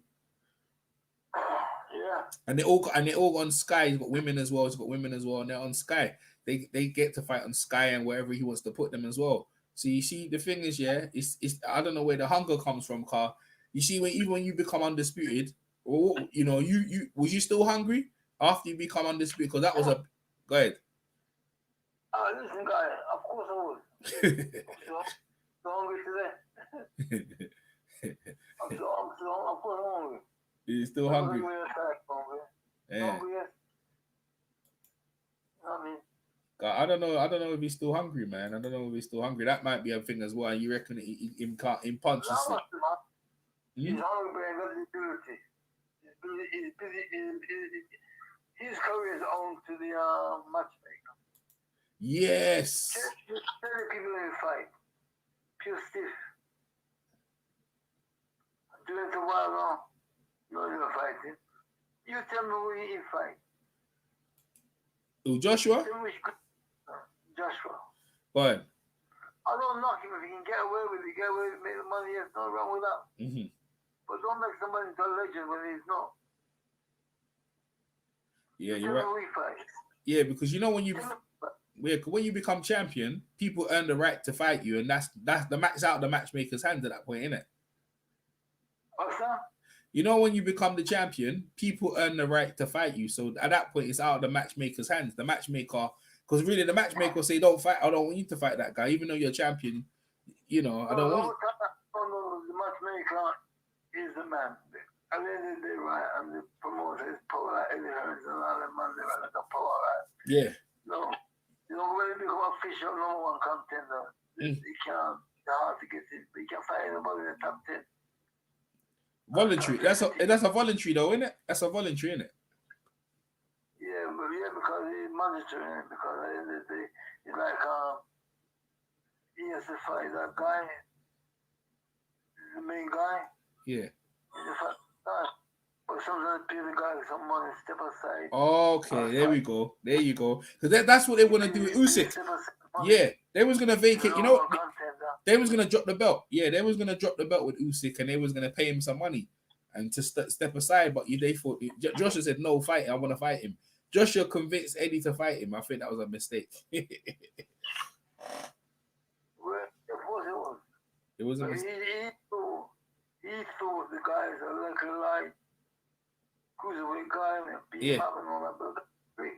Yeah. And they all on Sky. He's got women as well. He's got women as well, and they're on Sky. They get to fight on Sky and wherever he wants to put them as well. So you see, the thing is, yeah, it's I don't know where the hunger comes from, Carl. You see, when you become undisputed, or you know, you was you still hungry after you become undisputed? Because that was a go ahead. Listen, guy. Of course I was. So hungry today. I'm so of course I'm hungry. You're still hungry. Yeah. Hungry, yes. You know what I mean? I don't know if he's still hungry, man. I don't know if he's still hungry. That might be a thing as well. You reckon in punches? He's hungry and got the ability. He's busy. His career is on to the matchmaker. Yes. Just 30 people in a fight. Pure stiff. Doing it a while now. Not even fighting. You tell me who he fight. Who, Joshua? Joshua. What? I don't knock him if he can get away with it. Get away with it, make the money. There's nothing wrong with that. Mm-hmm. But don't make somebody into a legend when he's not. Yeah, you're right. Yeah, because you know when you become champion, people earn the right to fight you, and that's the match out of the matchmaker's hands at that point, isn't it? What's that? You know when you become the champion, people earn the right to fight you. So at that point, it's out of the matchmaker's hands. The matchmaker, because really the matchmaker say, "Don't fight. I don't want you to fight that guy, even though you're champion." You know, I don't want. No, the matchmaker is the man. At the end of the day, right, and the promoter is power, like Eddie Hearns and all them man, they're like a power, right? Yeah. No, you know, when you become official number one contender, you can't, it's hard to get in, but you can fight anybody in the top 10. Voluntary. That's a voluntary though, isn't it? That's a voluntary, isn't it? Yeah, because it's mandatory, because at the end of the day, it's like he has to fight that guy, the main guy. Yeah. He's a fight guy. But sometimes pay the guy some money, step aside. Okay, there we go. There you go. Because that's what they want to do with Usyk. Yeah, they was gonna vacate. You know, they was gonna drop the belt. Yeah, they was gonna drop the belt with Usyk, and they was gonna pay him some money and to step aside. But they thought Joshua said no, fight. I want to fight him. Joshua convinced Eddie to fight him. I think that was a mistake. Well, of course it was. It was a mistake. He thought the guys are like a light cruiserweight guy and beat him up and all that, but big.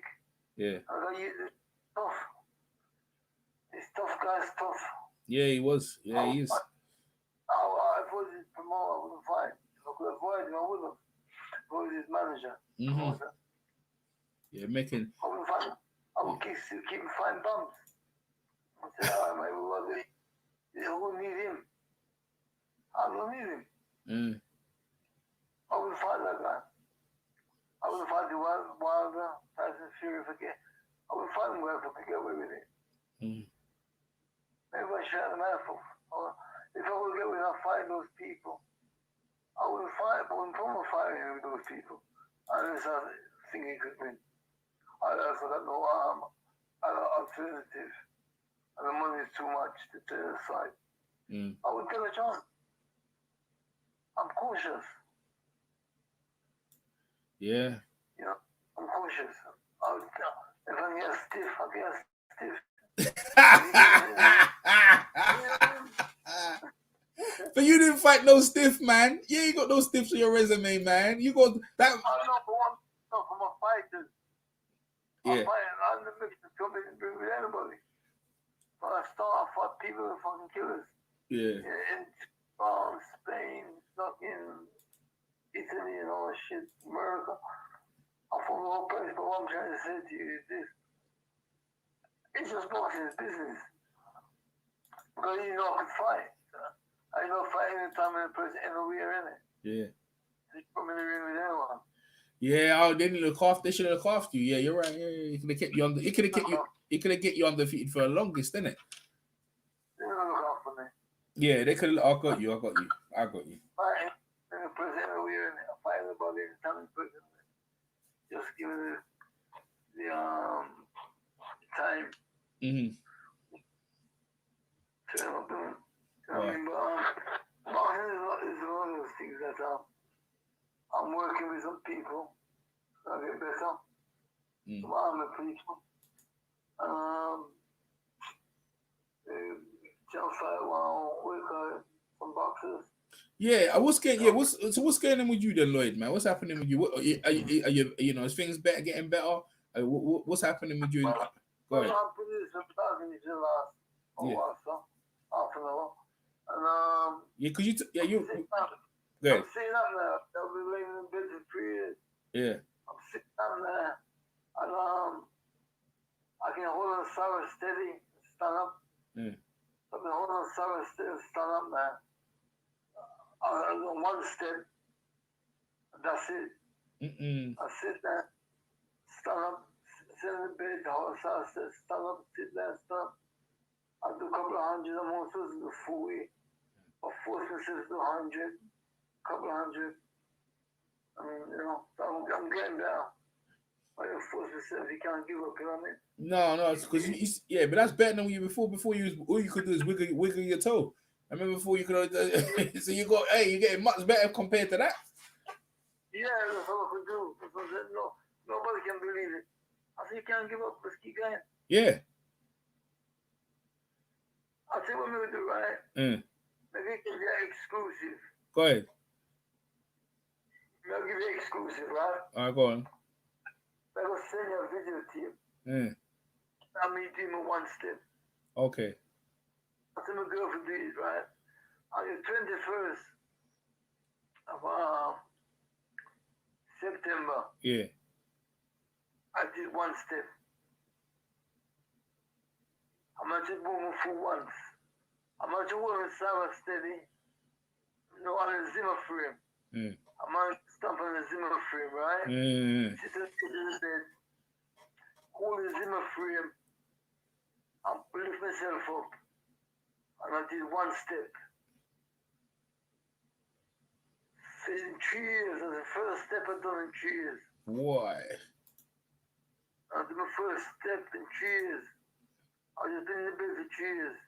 Yeah. It's tough. This tough guy's tough. Yeah, he was. Yeah, he is. I was his promoter. I wouldn't fight. If I could avoid him, I would have. I was his manager. Mm-hmm. Yeah, making. I wouldn't fight him. I would keep him fighting bumps. I said, all right, mate, who need him? I don't need him. I wouldn't fight that guy. I wouldn't fight the Wilder, Tyson Fury, I wouldn't fight him if I could get away with it. Maybe I should have an mouthful. If I would get without fighting those people, I wouldn't fight, but I wouldn't problem fighting with those people. Unless I think he could win. I also got no alternative. And the money is too much to turn aside. I wouldn't take a chance. I'm cautious. Yeah. You know, I'm cautious. If I get stiff, I get stiff. But you didn't fight no stiff, man. You ain't got no stiffs on your resume, man. You got that. I know for my fighters. Yeah. I'm the mix to come in and bring with anybody. But I fought people who are fucking killers. Yeah. In France, Spain, fucking Italy and all that shit, America. I'm from the whole place, but what I'm trying to say to you is this. It's just boxing, it's business. Because you know I can fight. I know fighting anytime in a person anywhere, innit? Yeah. You put me in the ring with anyone. Yeah, they didn't look after. They should have looked after you. Yeah, you're right. Yeah, it could have kept you on. It could have kept you. It could have kept you undefeated for the longest, didn't it? They don't look after me. Yeah, they could. I got you. I got you. I got you. Fine. And the president everywhere, and I fight about it. Time the president. Just give it the time. To help them. I mean, but boxing is one of those things that I'm working with some people. So I get better. Some army people. Just fight one with some boxers. Yeah, what's going on with you then, Lloyd, man? What's happening with you? What, are you you know, is things getting better? What's happening with you? Go ahead. I'm pretty surprised in the last half an hour. And yeah, cause you go ahead. I'm sitting up there. I'll be laying in bed for 3 years. Yeah. I'm sitting down there, and I can hold on Sarah steady, stand up. Yeah. I can hold on Sarah steady, stand up there. I go 1 step. That's it. I sit there, stand up, sit in the bed, hold on Sarah steady, stand up, sit there, stand up. I do a couple of hundred. I'm also supposed to do 40. I force myself to do 100, couple of hundred. I mean, you know, I'm getting better. I don't force myself. You can't give up, you know what I mean? No, it's because but that's better than you before. Before all you could do is wiggle your toe. I remember before you could. So you're getting much better compared to that. Yeah, that's all I could do. No, nobody can believe it. I said, you can't give up. Let's keep going. Yeah. I'll tell you what I'm going to do, right? Maybe you can get exclusive. Go ahead. I'll give you exclusive, right? All right, go on. I will send you a video to you. I'm doing my 1 step. Okay. I tell my girlfriend do it, right? On the 21st of September. Yeah. I did 1 step. I'm not just moving for once. I'm not just moving Sarah steady. No, on the Zimmer frame. I'm not stomp on the Zimmer frame, right? Sit in the bed. Hold the Zimmer frame. And lift myself up. And I did 1 step. So in 3 years, that's the first step I've done in 3 years. Why? I did my first step in 3 years. I've just been in the bed for 3 years.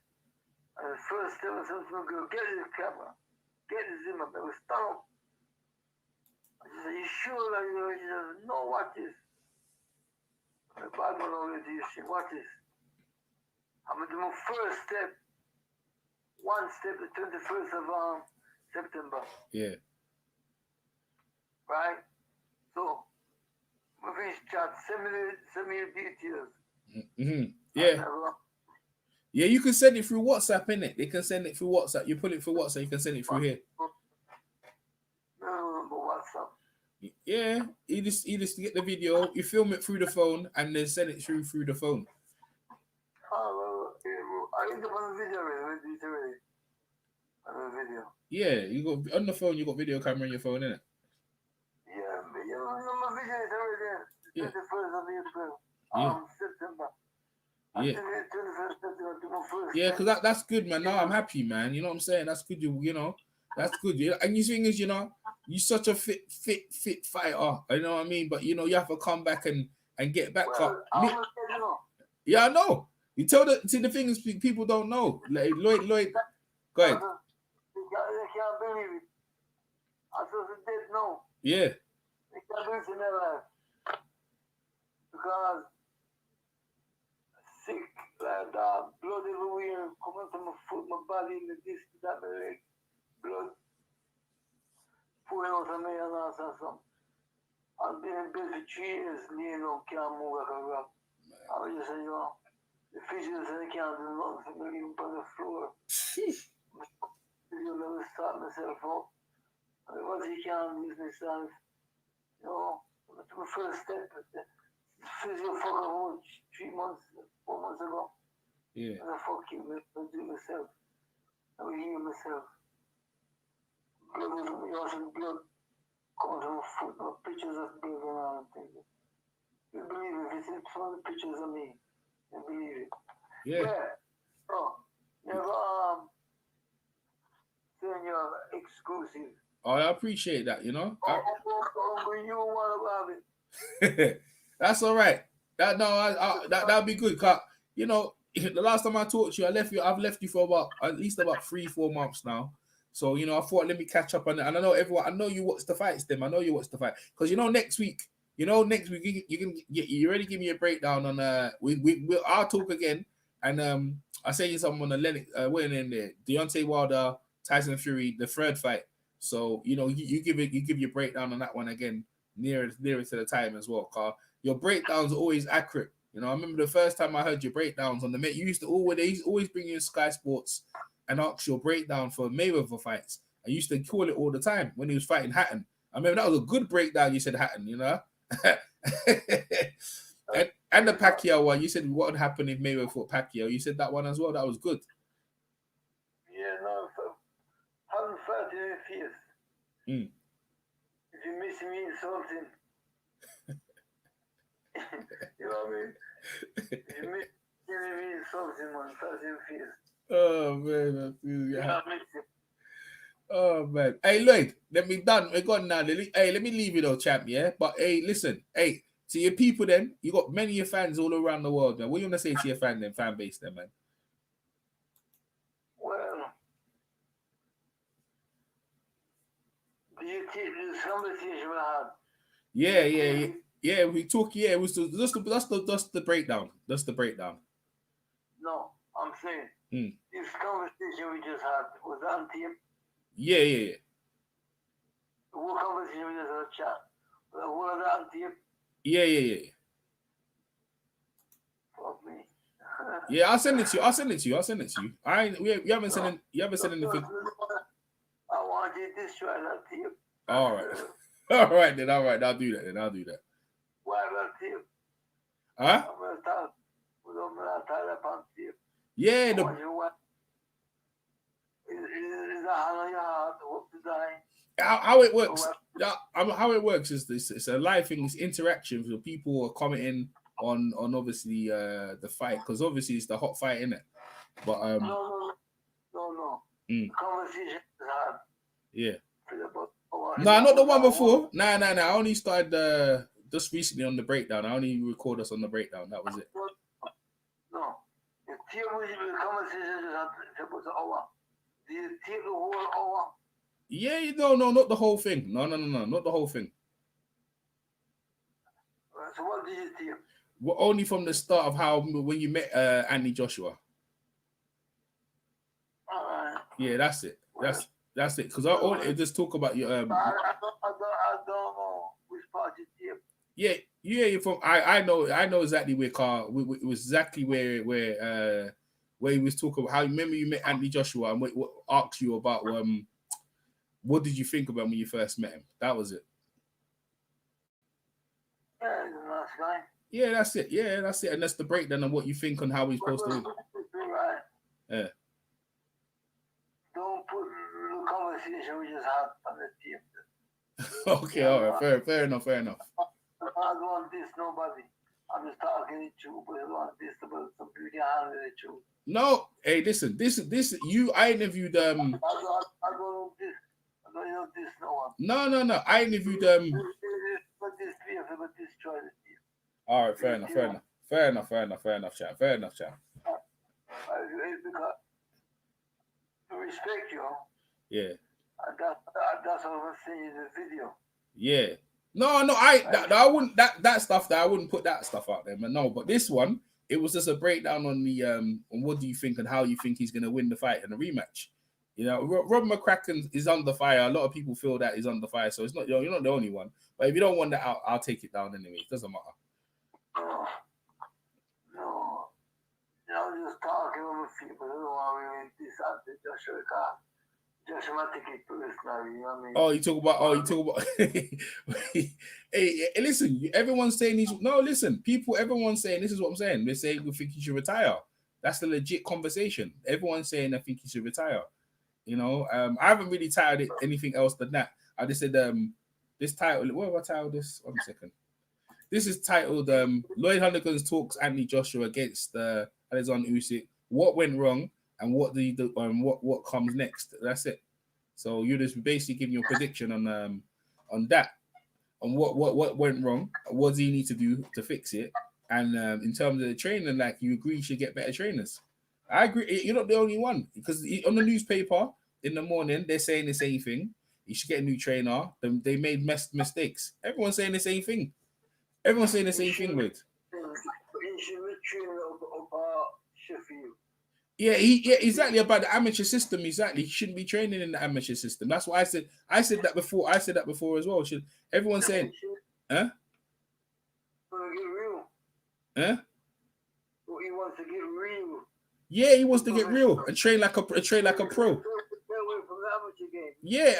And the first step I said to my girl, get the camera. Get the Zimmer. They were stand up. I said, are you sure that you know? She said, no, what is? The bad one already, you see, what is? I'm going to do my first step. 1 step, the 21st of September. Yeah. Right? So, we finish chat. Send me the details. Yeah. Yeah, you can send it through WhatsApp, innit? They can send it through WhatsApp. You put it through WhatsApp, you can send it through here. No, WhatsApp. Yeah, you just get the video, you film it through the phone, and then send it through the phone. Oh, well, I need to put the video already. On the video. Yeah, you got on the phone. You got video camera on your phone, innit? Yeah, but you know my video is already there. Yeah. 21st of April. September. Yeah. 21st September to my first. Yeah, because that's good, man. Now I'm happy, man. You know what I'm saying? That's good. You know, that's good. And the thing is, you know, you're such a fit fighter. You know what I mean? But you know, you have to come back and get back up. Yeah, I know. You the thing is, people don't know. Like Lloyd. Go ahead. They can't believe it. I just dead no. Yeah. They can't believe it in their life. Because sick, like blood everywhere, coming to my foot, my body, in the disc, that my leg, blood pouring out of me and all something. I've been in bed for 3 years, laying on, can't move like a rock. I was just saying, you know, the physicians said they can't do nothing for me, even on the floor. You never start myself up. And once you can't use myself, you know, that's my first step. Physio fucking home 3 months, 4 months ago. Yeah. And I fuck you, I do myself. I will heal myself. Blood was in my ocean, blood coming to my foot, no pictures of blood and all that thing. You believe it, if you see some of the pictures of me, you believe it. Yeah. Yeah. Oh, never, bring you exclusive. Oh, I appreciate that, you know. I'll bring you one about it. That's all right. That'd be good. Cause you know, the last time I talked to you, I've left you for at least about 3-4 months now. So you know, I thought let me catch up on it. And I know everyone. I know you watch the fights, them. I know you watch the fight because you know next week you already give me a breakdown on I'll talk again and I say you something on the Lennox waiting in there, Deontay Wilder, Tyson Fury, the third fight. So you know you give your breakdown on that one again nearer to the time as well, Carl. Your breakdowns are always accurate. You know, I remember the first time I heard your breakdowns on the Met, they used to always bring you in Sky Sports and ask your breakdown for Mayweather fights. I used to call it all the time when he was fighting Hatton. I remember that was a good breakdown. You said Hatton, you know, and the Pacquiao one. You said what would happen if Mayweather fought Pacquiao. You said that one as well. That was good. Yeah, no, 130 years. If you miss me something. You know what I mean? You mean something, man. Oh man, oh man. Hey Lloyd, we're gone now. Hey, let me leave you though, champ. Yeah, but hey, listen, hey, to your people, then you got many of your fans all around the world. Man, what you want to say to your fan base, then, man? Well, do you take this conversation we had? Yeah, we talk. Yeah, it was that's the breakdown. That's the breakdown. No, I'm saying this conversation we just had was on tape. Yeah. What conversation we just had chat? Was that on tape? Yeah. Fuck me. Yeah, I'll send it to you. You haven't said anything. I want you to destroy that tape. All right. All right. I'll do that. Why that tape? Huh? Yeah. How it works? How it works is this: it's a live thing. It's interaction. So people are commenting on obviously the fight because obviously it's the hot fight, isn't it? But no. Conversation is hard. Yeah. No, not the one before. Nah. I only started just recently on the breakdown. I only record us on the breakdown. That was it. No. The conversation is was an hour. Do you take the whole hour? Yeah, no, not the whole thing. No, not the whole thing. So what did you take? Well, only from the start of how when you met Andy Joshua. Yeah, that's it. That's it. Because I just talk about your. I don't know which part you take. Yeah. You're from. I know exactly where Carl. It was exactly where he was talking about how. Remember you met Andy Joshua and what asked you about what did you think about when you first met him? That was it. Yeah, he's a nice guy. Yeah, that's it. Yeah, that's it. And that's the breakdown of what you think on how he's supposed to win. Right. Yeah. Don't put the conversation we just had on the tape. Okay, all right. Fair enough. I don't want this nobody. I'm just talking the truth, but I don't want this about something we can handle the truth. No, hey, listen, this I interviewed I don't know this. I don't know this no one. No. I interviewed All right, fair enough, chat. Fair enough, chat. Because to respect you. Yeah. That's what I was saying in the video. Yeah. No, I wouldn't that stuff that I wouldn't put that stuff out there, man. No, but this one, it was just a breakdown on the on what do you think and how you think he's gonna win the fight in a rematch. You know, Rob McCracken is under fire. A lot of people feel that he's under fire, so it's not you're not the only one. But if you don't want that out, I'll take it down anyway. It doesn't matter. No. I'm just talking with people who are really this after Joshua Khan. Joshua take it personally, you know what I mean? You talk about hey, listen, everyone's saying these everyone's saying this is what I'm saying. They're saying we think he should retire. That's the legit conversation. Everyone's saying I think he should retire. You know, I haven't really titled it anything else than that. I just said this title, what have I titled this? 1 second. This is titled Lloyd Honeyghan talks Andy Joshua against Oleksandr Usyk. What went wrong and what what comes next? That's it. So you're just basically giving your prediction on that, on what went wrong, what do you need to do to fix it, and in terms of the training, like you agree you should get better trainers. I agree. You're not the only one, because on the newspaper in the morning they're saying the same thing. You should get a new trainer. They made mistakes. Everyone's saying the same thing. Everyone's saying the same thing, Lloyd. Yeah, exactly, about the amateur system. Exactly, he shouldn't be training in the amateur system. That's what I said. I said that before as well. Should everyone saying, huh? Huh? He wants to get real. Yeah, he wants to get real and train like a pro. Yeah,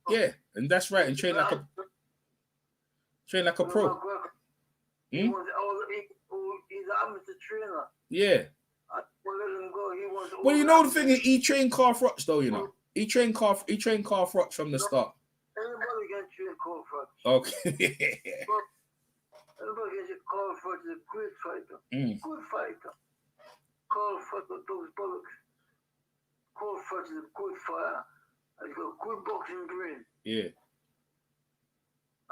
yeah, and that's right, and train like a pro. He's an amateur trainer. Yeah. Let him go. Well, you know the thing is, he trained Carl Froch though. You know, he trained Carl Froch from the start. Everybody can train Carl Froch. Okay. Everybody can train Carl Froch. Is a great fighter. Good fighter. Carl Froch with those bullocks. Carl Froch is a good fighter. He's got good boxing brain. Yeah.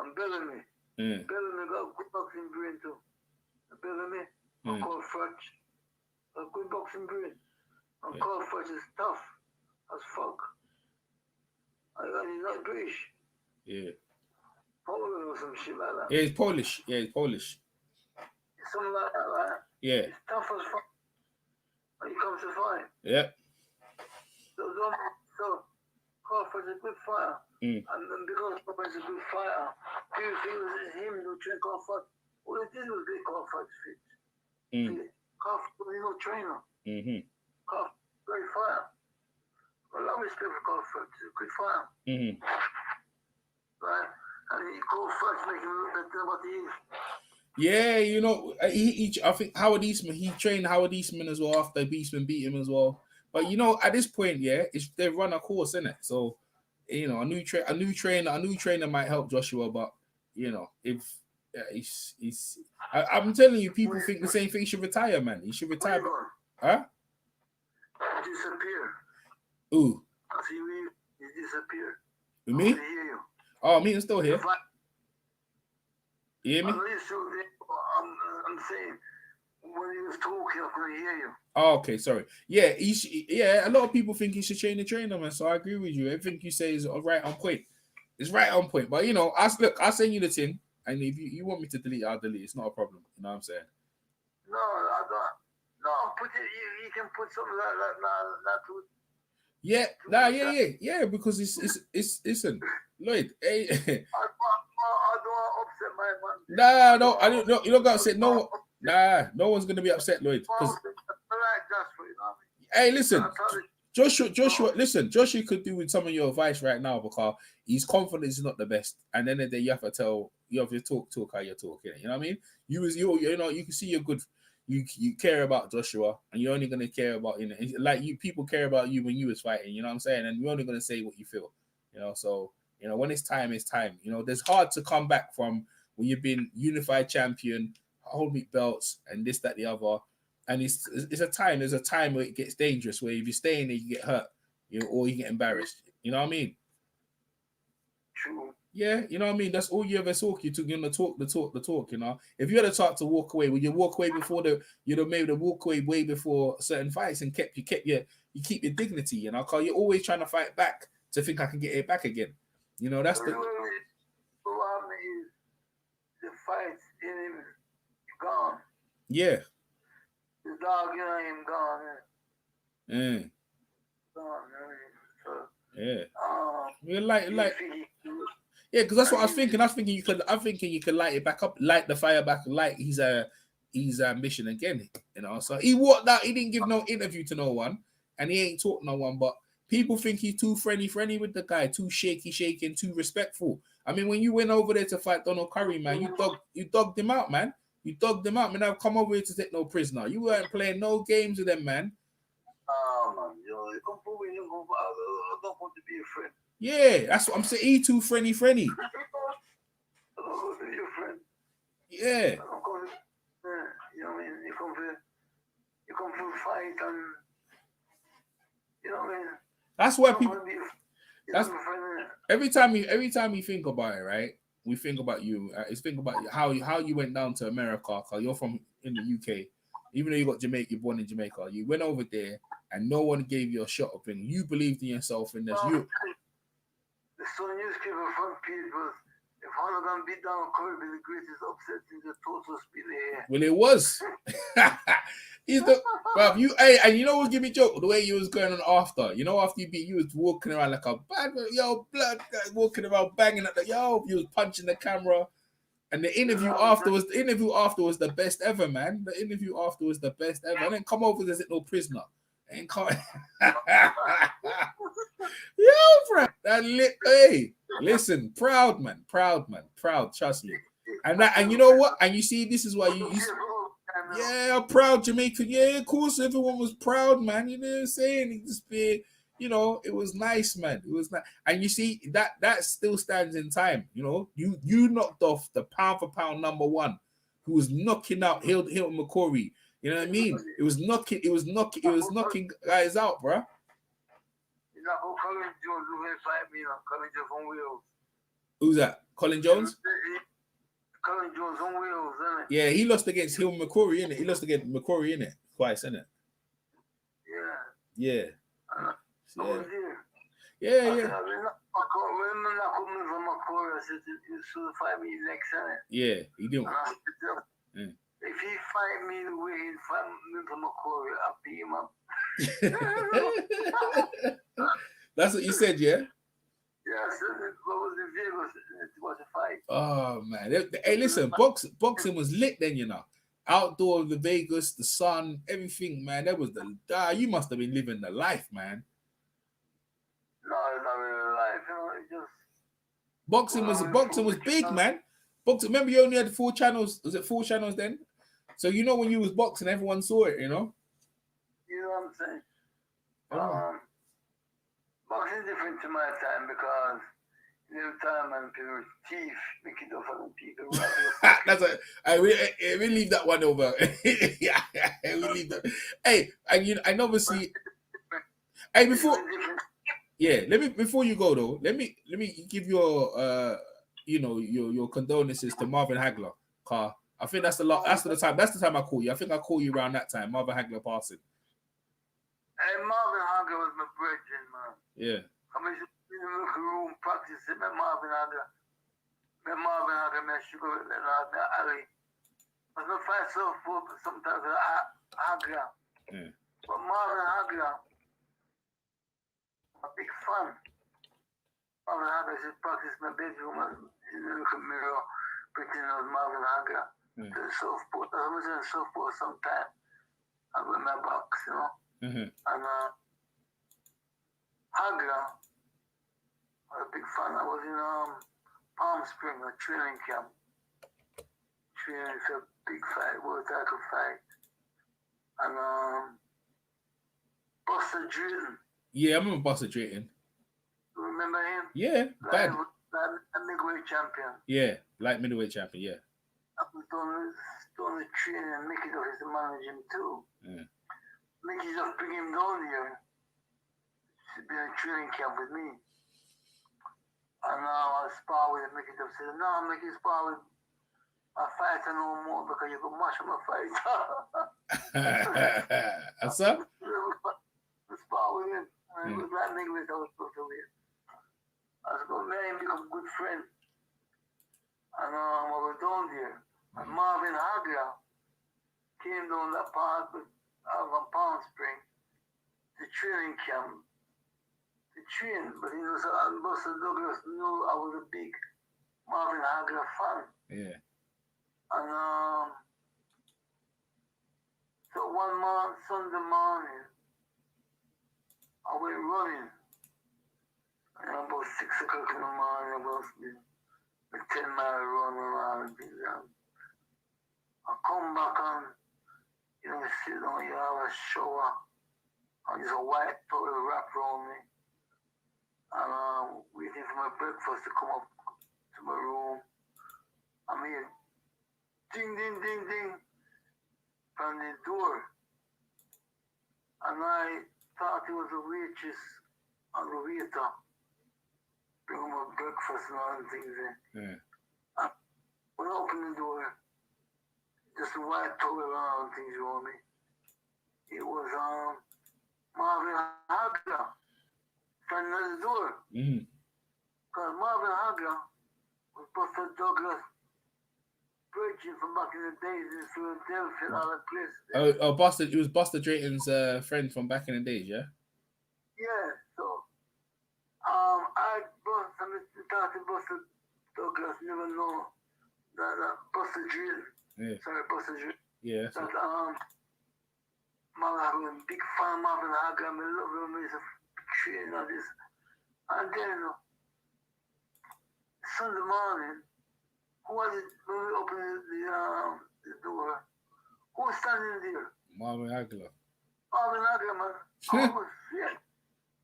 And Bellamy. Bellamy got good boxing brain too. Bellamy and Carl Froch. A good boxing brain. And Carl Froch is tough as fuck. And he's not British. Yeah. Poland or some shit like that. Yeah, he's Polish. Something like that, right? Yeah. He's tough as fuck. When he comes to fight. Yeah. So Carl Froch is a good fighter. And then because Carl Froch is a good fighter, people think it was him who trained Carl Froch. All he did was get Carl Froch fit. Carl Froch was no trainer. Carl Froch, great fighter. I love respect for Carl Froch. He's a good fighter. Right? And Carl Froch make him look better than what he is. Yeah, you know, I think Howard Eastman, he trained Howard Eastman as well after Eastman beat him as well. But you know, at this point, yeah, they've run a course, innit? So, you know, a new trainer might help Joshua, but you know, if I'm telling you, people think the same thing. He should retire, man. He should retire. Huh? Disappear. Ooh. I see you disappear. With me? Oh, me, I'm still here. You hear me? I'm saying, when he was talking, I couldn't hear you. Oh, okay, sorry. Yeah, a lot of people think he should train the trainer, man. So I agree with you. Everything you say is right on point. It's right on point. But you know, I'll send you the thing, and if you want me to delete it, I'll delete it. It's not a problem. You know what I'm saying? No, I don't. No, put it. You can put something like that. Yeah, because it's listen, Lloyd. Hey. I don't upset my man. No, I don't know. You don't got upset. No, no one's gonna be upset, Lloyd. Hey, listen, Joshua, listen, Joshua could do with some of your advice right now because his confidence is not the best, and then the day you have to talk how you're talking. You know what I mean? You know, you can see you're good. You care about Joshua, and you're only gonna care about, you know, like people care about you when you was fighting. You know what I'm saying? And you're only gonna say what you feel. You know, so you know when it's time, it's time. You know, there's hard to come back from when you've been unified champion, whole meat belts, and this, that, the other. And it's a time. There's a time where it gets dangerous. Where if you stay in there, you get hurt, you know, or you get embarrassed. You know what I mean? True. Yeah, you know what I mean. That's all you ever talk. You're gonna talk the talk. You know, if you had a talk to walk away, would you walk away before you'd have made a walk away way before certain fights and you keep your dignity. You know, because you're always trying to fight back to think I can get it back again. You know, that's the. The fight in him gone. Yeah. The dog in him gone. Gone. So, yeah. You're like. Yeah, because that's what I was thinking. I'm thinking you could light it back up, light the fire back, light his ambition again. You know, so he walked out. He didn't give no interview to no one, and he ain't talked to no one. But people think he's too friendly with the guy, too shaking, too respectful. I mean, when you went over there to fight Donald Curry, man, you dogged him out, man. You dogged him out, man. I've come over here to take no prisoner. You weren't playing no games with them, man. Oh man, you come over here. I don't want to be a friend. Yeah, that's what I'm saying. He too friendly. I don't want to be your friend. Yeah. You know what I mean? You come for fight and you know what I mean? That's why people. That's every time you think about it, right? We think about you. It's think about how you went down to America because you're from in the UK. Even though you got Jamaica, you're born in Jamaica. You went over there and no one gave you a shot of thing. You believed in yourself and this. You. The Sun newspaper front page was, if Honeyghan beat down Curry, the greatest upset in the total speed here. Well, it was. He's the bruv, and you know what give me joke? The way you was going on after. You know, after you beat, you was walking around like a bad blood guy, walking around banging at the you was punching the camera. And the interview after was the best ever, man. The interview after was the best ever. And then come over as no prisoner. And come yo, bro. Hey, listen, proud man, trust me. And you know what? And you see, this is why you yeah, proud Jamaican. Yeah, of course, everyone was proud, man. You know what I'm saying? It just be, you know, it was nice, man. It was nice. And you see, that still stands in time. You know, you knocked off the pound for pound number one, who was knocking out Hilton McCory. You know what I mean? It was knocking guys out, bro. You know who Colin Jones who had 5 million? Colin Jones on wheels. Who's that? Colin Jones? Colin Jones on wheels, isn't it? Yeah, he lost against Hilton McCory, innit? He lost against McCory, innit? Twice, innit? Yeah. I was there. Yeah. I remember I couldn't move from McCory. I said, you should fight me next, innit? Yeah, he didn't. If he fight me the way he fight me from McCory, I'll beat him up. That's what you said, yeah? Yeah, I said it was in Vegas. It was a fight. Oh, man. Hey, listen, boxing was lit then, you know. Outdoor, the Vegas, the sun, everything, man. That was you must have been living the life, man. No, it's not really life, you know. It just boxing was big, man. Boxing. Remember, you only had 4 channels. Was it 4 channels then? So you know when you was boxing, everyone saw it, you know. You know what I'm saying? Boxing is different to my time because in the time and people teeth make it up for people. We leave that one over. Yeah, we leave that. Hey, and I obviously. Hey, before you go though, let me give your your condolences to Marvin Hagler. Car, I think that's the time I call you. I think I call you around that time. Marvin Hagler passing. Hey, Marvin Hagler was my brethren, man. Yeah. I mean, in the local room practicing with Marvin Hagler. Marvin Hagler, man, she go with Ali. I was not fight so full, but sometimes Hagler. Yeah. But Marvin Hagler, a big fan. Marvin Hagler, she practiced my bedroom in the local mirror, pretending I was Marvin Hagler. To the softball. I was in softball sometime. I with my box, you know. Mm-hmm. And Hagler, I was a big fan. I was in Palm Springs, a training camp. Training for a big fight, world title fight. And Buster Drayton. Yeah, I remember Buster Drayton. You remember him? Yeah, bad. Middleweight champion. Yeah, light middleweight champion, yeah. I was doing the training and Mickey Duff is to manage him too. Yeah. Mickey just bring him down here to be in a training camp with me. And I spar with Mickey Duff. Said, no, Mickey, spar with my fighter no more because you can mash my fighter. What's up? I spar with him. And it was like English I was supposed to win. I was going to become a good friend. And I was down there. And Marvin Hagler came down that part with from Palm Springs to training camp to train, but you know, so Buster Douglas knew I was a big Marvin Hagler fan. Yeah. And so one Sunday morning, I went running. And about 6 o'clock in the morning, I was a 10-mile run around. I come back and you know, sit down, you have a shower, and there's a white towel wrapped around me, and waiting for my breakfast to come up to my room. I'm here, ding, ding, ding, ding, from the door, and I thought it was a waitress and the waiter bring him up breakfast and all the things. Yeah. When I opened the door, just a white towel around things, you know me. It was Marvin Hagler standing at the door. Because Marvin Hagler was Buster Douglas Bridges from back in the days in Philadelphia and all that place. Oh, Buster! It was Buster Drayton's friend from back in the days, yeah. Yeah. So, I brought some to Buster Douglas. Never know that Buster Drayton. Yeah. Sorry, Buster Drayton. Yeah. That Marvin, big fan of Marvin Hagler. I love him. He's a trainer. This, and then Sunday morning. Who was it when we opened the door? Who was standing there? Marvin Hagler. Marvin Hagler, man. Yeah.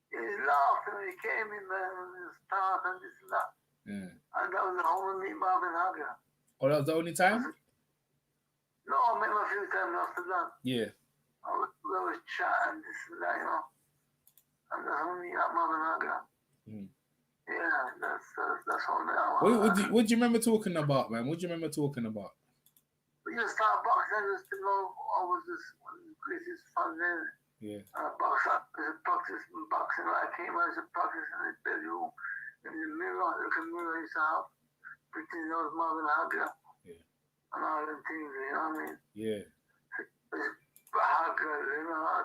He laughed and he came in there and he started and this and that. Yeah. And that was the whole meet Marvin Hagler. Oh, that was the only time? No, I met him a few times after that. Yeah. I was chatting this and that, you know. And that's how we met Marvin Hagler. Yeah, that's all now. What do you remember talking about, man? What do you remember talking about? We just started boxing. I just didn't know I was this one of the greatest fans there. Yeah. Boxing. I came out to practice in the bedroom in the mirror. Look at the mirror. I used to have pretending I was Marvin Hagler. Yeah. And all them things, you know what I mean? Yeah. Hagler, you know,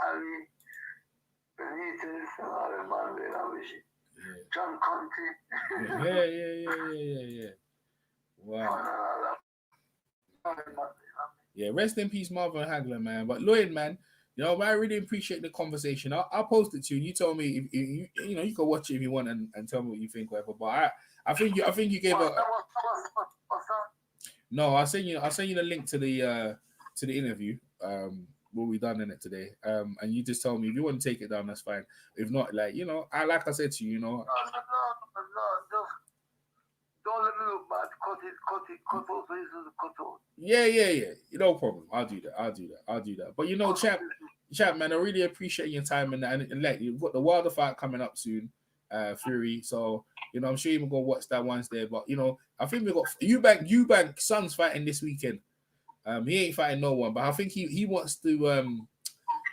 Ali, Benitez, and all them man, you know, John Conte. Yeah. Wow. Yeah, rest in peace, Marvin Hagler, man. But Lloyd, man, you know, I really appreciate the conversation. I'll post it to you. You told me, if you can watch it if you want and tell me what you think, whatever. But I think you gave a. No, I'll send you the link to the interview. What we done in it today. And you just tell me if you want to take it down, that's fine. If not, like, you know, like I said to you, you know. No, don't let me look bad. Cut out, so this is cut out. Yeah. No problem. I'll do that. But you know, chap, man, I really appreciate your time and like you've got the Wilder fight coming up soon, Fury. So, you know, I'm sure you're gonna watch that once there. But you know, I think we've got Eubank Sons fighting this weekend. He ain't fighting no one, but I think he wants to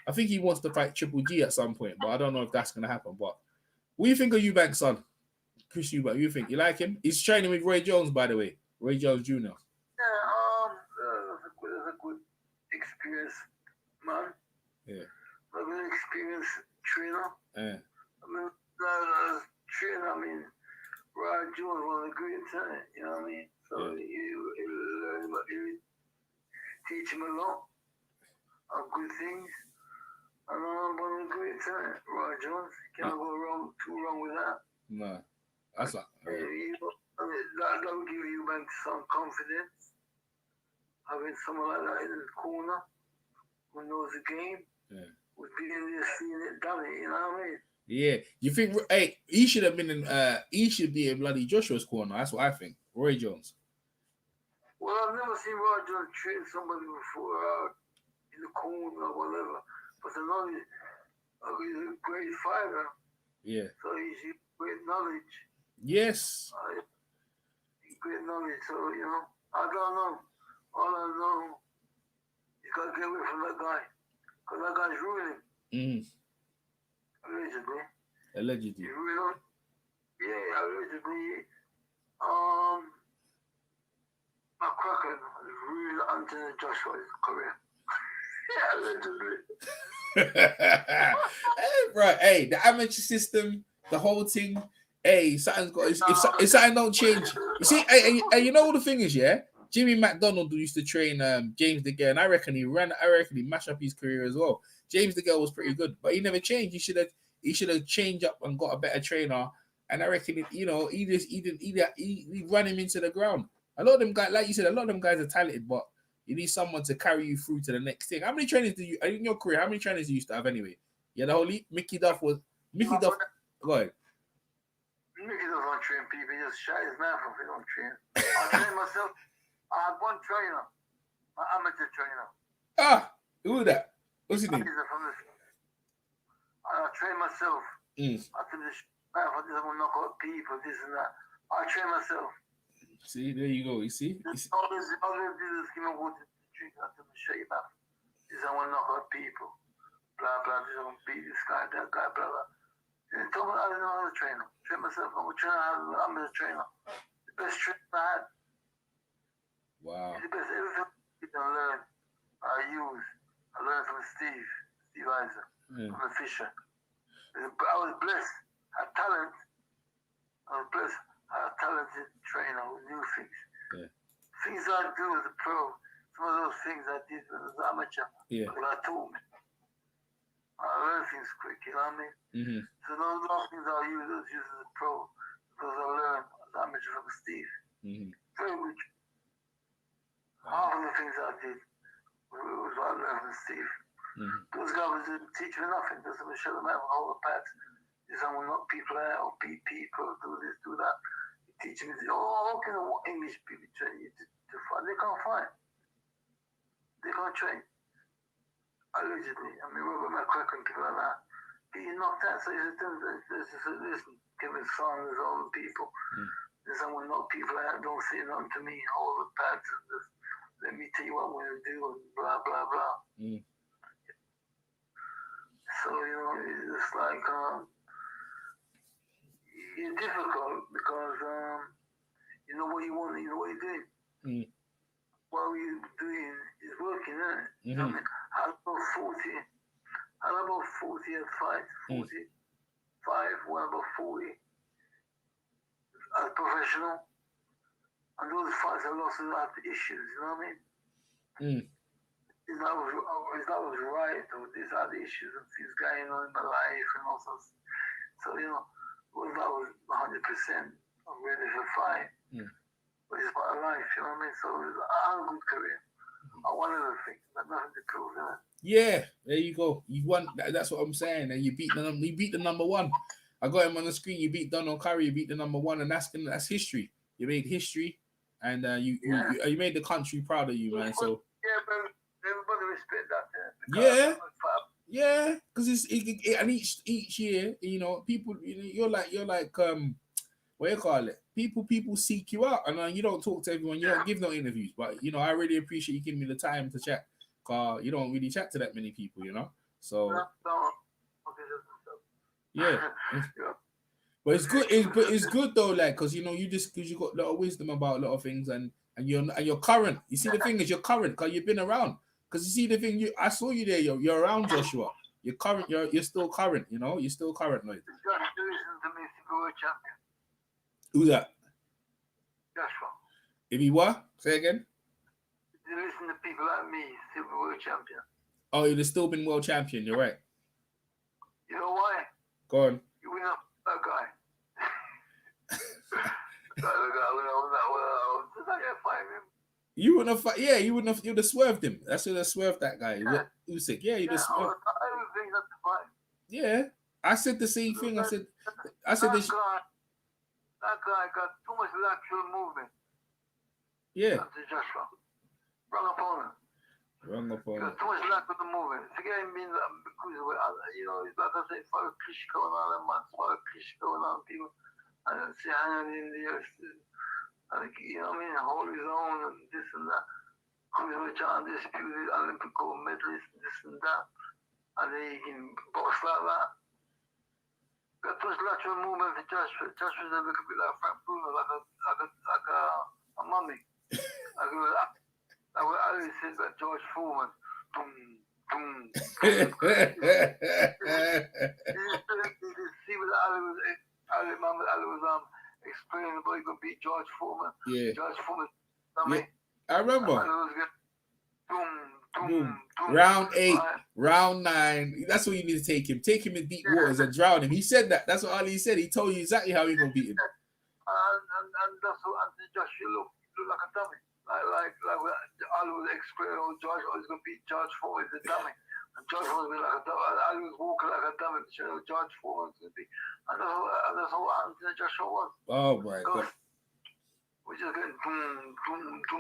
I think he wants to fight Triple G at some point, but I don't know if that's gonna happen. But what do you think of Eubank's son? Chris Eubank, you think you like him? He's training with Roy Jones, by the way. Roy Jones Jr. Yeah, that's a good experience, man. Yeah. A good experience trainer. Yeah. I mean, trainer, Roy Jones was a great talent, you know what I mean? So you learn about you. Teach him a lot of good things. And one of the great talent, Roy Jones. Can't go too wrong with that. No. That's like that will give you back some confidence. Having someone like that in the corner who knows the game. Yeah. Would be there seeing it done it, you know what I mean? Yeah. You think he should have been he should be in bloody Joshua's corner, that's what I think. Roy Jones. Well, I've never seen Roy Jones train somebody before in the corner or whatever. But I know he's a great fighter. Yeah. So he's great knowledge. Yes. Great knowledge. So, you know, I don't know. All I know, you got to get away from that guy. Because that guy's ruining. Allegedly. Allegedly. Allegedly. McCracken ruined Anthony Joshua's career. Allegedly. Right, hey, the amateur system, the whole thing, hey, something's got. If something don't change, you see, hey, you know what the thing is, yeah. Jimmy McDonald used to train James DeGale, and I reckon he mashed up his career as well. James DeGale was pretty good, but he never changed. He should have changed up and got a better trainer. And I reckon, he ran him into the ground. A lot of them guys, like you said, a lot of them guys are talented, but you need someone to carry you through to the next thing. How many trainers do you in your career? How many trainers you used to have anyway? Yeah, the whole Mickey Duff. Go ahead. Mickey Duff don't train people. He just shut his mouth if he don't train. I train myself. I had one trainer, an amateur trainer. Ah, who was that? What's his name? I train myself. I finished Man, for this, I'm gonna knock out people, this and that. I train myself. See, there you go. You see? All this is give me water to drink. I'm gonna show you that. This I want to knock out people. Blah blah. This I want to beat this guy, that guy, blah blah. And told me I didn't know how to train him. Train myself. I'm a trainer. The best trainer I had. Wow. It's the best everything you can learn. I learned from Steve Isaac, from the Fisher. I was blessed. I had talent. I was blessed. I had a talented trainer who knew things. Yeah. Things I do as a pro, some of those things I did as an amateur, yeah. I taught me. I learned things quick, you know what I mean? Mm-hmm. So those things I use as a pro, because I learned as an amateur from Steve. Mm-hmm. Very good. Half of the things I did was what I learned from Steve. Mm-hmm. Those guys didn't teach me nothing. Just to show them how to hold the pads. Just how to knock people out, or beat people, do this, do that. You teach me, how can English people train you to fight? They can't fight. They can't train. Allegedly. I mean, Robert McCracken, people like that. Being knocked out, so listen, Kevin Saunders, all the people. There's someone knock people out, don't say nothing to me, hold the pads, and just let me tell you what I'm going to do, and blah, blah, blah. So, you know, it's like, it's difficult because you know what you want, you know what you're doing. What you're doing is working, isn't it? You know what I mean? I had about 40 at fights, 45, one about 40 as a professional. And those fights I lost had issues, you know what I mean? It's not was right, or these other issues and things going on in my life and all sorts. So, you know, well, that was 100% ready for fight. But it's part of life, you know what I mean? So I had a good career. I won everything, but nothing to prove, you know? Yeah, there you go. You won. That's what I'm saying. And you beat the number one. I got him on the screen. You beat Donald Curry. You beat the number one, and that's history. You made history, and you made the country proud of you, man. So yeah, but everybody respect that. Yeah, because and each year, you know, people, you're like what do you call it? People seek you out, and you don't talk to everyone. You don't give no interviews, but you know, I really appreciate you giving me the time to chat. Cause you don't really chat to that many people, you know. So yeah. But it's good. It's good though, like, cause you know, because you got a lot of wisdom about a lot of things, and you're current. You see, the thing is, you're current, cause you've been around. Cause you see, the thing, I saw you there. You're around, Joshua. You're current. You're still current. You know, you're still current, Lloyd. Who's that? Joshua. If he what? Say again. You listen to people like me, still be world champion. Oh, you'd have still been world champion. You're right. You know why? Go on. You win up that guy. You wouldn't have. Yeah, you wouldn't have. You'd have swerved him. That's who'd have swerved that guy. Usyk. Yeah, you'd have swerved. Yeah, I said the same thing. I said this. That guy got too much lateral movement. Yeah. After Joshua. Wrong opponent. Got too much lateral movement. Forget him being, you know, like I said, for Klitschko and all that man, for Klitschko and all people. And see, hanging in the earth. You know what I mean? Hold his own and this and that. Come with undisputed Olympic gold medalist, this and that. And then he can box like that. Got too much lateral movement for Joshua. Joshua's a little bit like Frank Bruno, like a mummy. Like what Ali said about George Foreman. Boom, boom. You see what Ali was explaining about he could beat George Foreman. Yeah. George Foreman. I remember. Boom. Round 8, round 9. That's what you need to take him. Take him in deep waters and drown him. He said that. That's what Ali said. He told you exactly how you're going to beat him. And that's what Anthony Joshua looked like a dummy. Like Ali was explaining, George was going to beat George Foreman, the dummy. And George Foreman was like a dummy. Ali was walking like a dummy. George Foreman was going to be. And that's what Anthony Joshua was. Oh, my God. We're just getting boom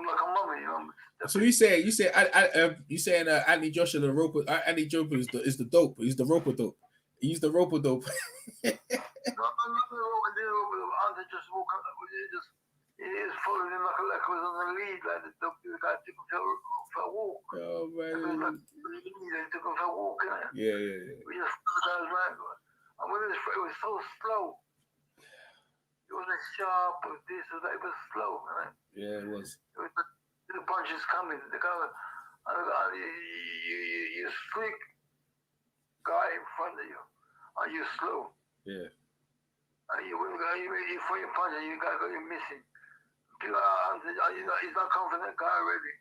like a mummy, you know. So you saying Anthony Joshua the rope? Anthony Joshua is the dope. He's the rope dope. He's the rope dope. Andre just walk up, he just followed him like it was on the lead, like the guy took him for a walk. Oh man. They took him for a walk, innit? Yeah. We just followed right. And when it was so slow. It wasn't sharp or this or that, it was slow, right? Yeah, it was. The punches coming. The guy, you slick guy in front of you, and you slow. Yeah. And you for your punch, and you got you're missing. He's not confident guy already,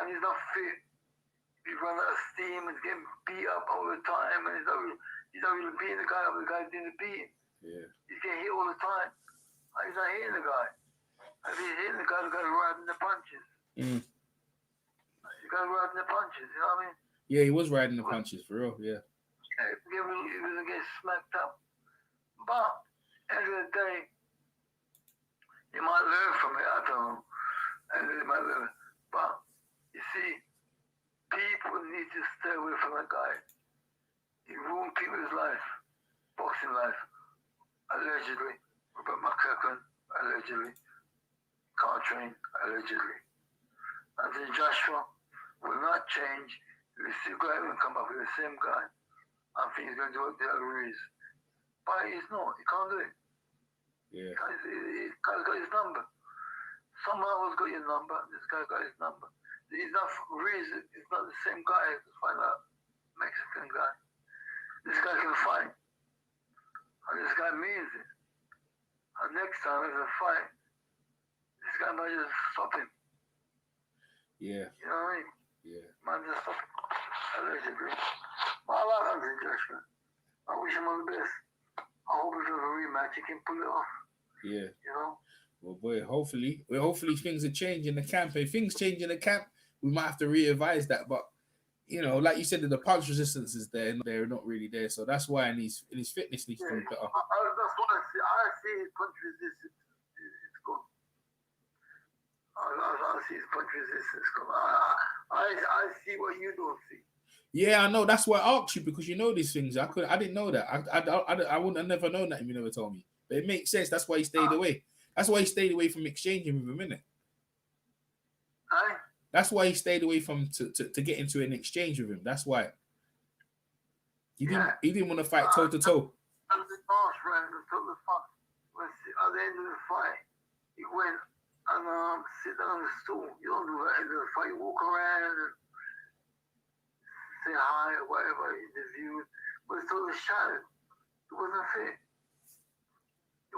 and he's not fit. He's running out of steam, he's getting beat up all the time, and he's not really beating the guy up. The guy's doing the beating. Yeah. He's getting hit all the time. And he's not hitting the guy. If he's hitting the guy, the guy's riding the punches. The guy's riding the punches, you know what I mean? Yeah, he was riding the punches, for real, yeah. He was getting smacked up. But, at the end of the day, you might learn from it, I don't know. And you might learn. But, you see, people need to stay away from that guy. He ruined people's life, boxing life, allegedly. Robert McCracken, allegedly. Can't train, allegedly. Anthony Joshua will not change. He'll still go ahead and come back with the same guy. I think he's going to work the other ways. But he's not. He can't do it. Yeah. He's got his number. Someone else got your number. This guy got his number. He's not reason. He's not the same guy as the final Mexican guy. This guy can fight. And this guy means it. And next time there's a fight, this guy might just stop him. Yeah. You know what I mean? Yeah. Might just stop him. Allegedly. But I like Anthony Joshua. I wish him all the best. I hope if there's a rematch, he can pull it off. Yeah. You know? Well, boy, hopefully things are changing in the camp. If things change in the camp, we might have to re-advise that. But, you know, like you said, the punch resistance is there. They're not really there. So that's why in his fitness needs to be better. That's what I see. I see his punch resistance. It's gone. I see his punch resistance gone. I see what you don't see. Yeah, I know. That's why I asked you, because you know these things. I didn't know that. I wouldn't have never known that if you never told me. But it makes sense. That's why he stayed away. That's why he stayed away from exchanging with him, innit? That's why he stayed away from to get into an exchange with him. That's why. He didn't want to fight toe to toe. And the last round until the fight. At the end of the fight, he went and sit down on the stool. You don't do that at the end of the fight. You walk around and say hi or whatever, interview. But it's totally shattered. It wasn't fit.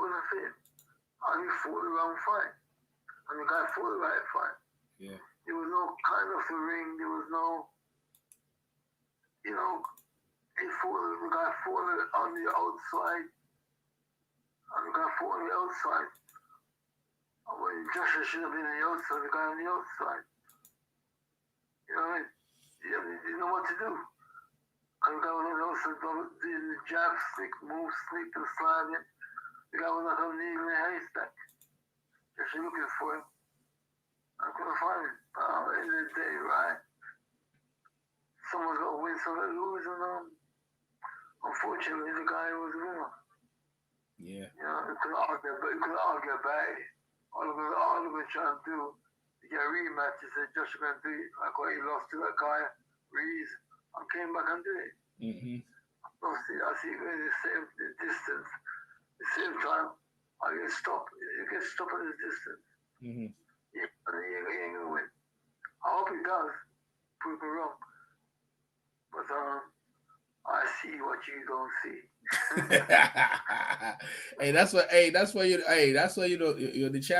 And he fought the wrong fight. And the guy fought the right fight. Yeah. There was no cutting off the ring. There was no, you know, the guy fought on the outside. And the guy fought on the outside. And when Joshua should have been on the outside, the guy on the outside. You know what I mean? He didn't know what to do. And the guy was on the outside, doing the jab, slick move, slick and sliding. The guy was like a needle in a haystack. Just looking for him. I couldn't find him. But at the end of the day, right? Someone's got to win, someone's lose, and unfortunately, the guy was the winner. Yeah. You know, you could argue about it. All of them trying to do to get a rematch. He said, Josh, you're going to do it like what he lost to that guy, Reese, and came back and did it. Mm-hmm. I see the same distance. At the same time, I get stopped. You get stopped at this distance. Mm-hmm. He ain't going to win. I hope he does. Prove me wrong. But I see what you don't see. That's why you're the champ.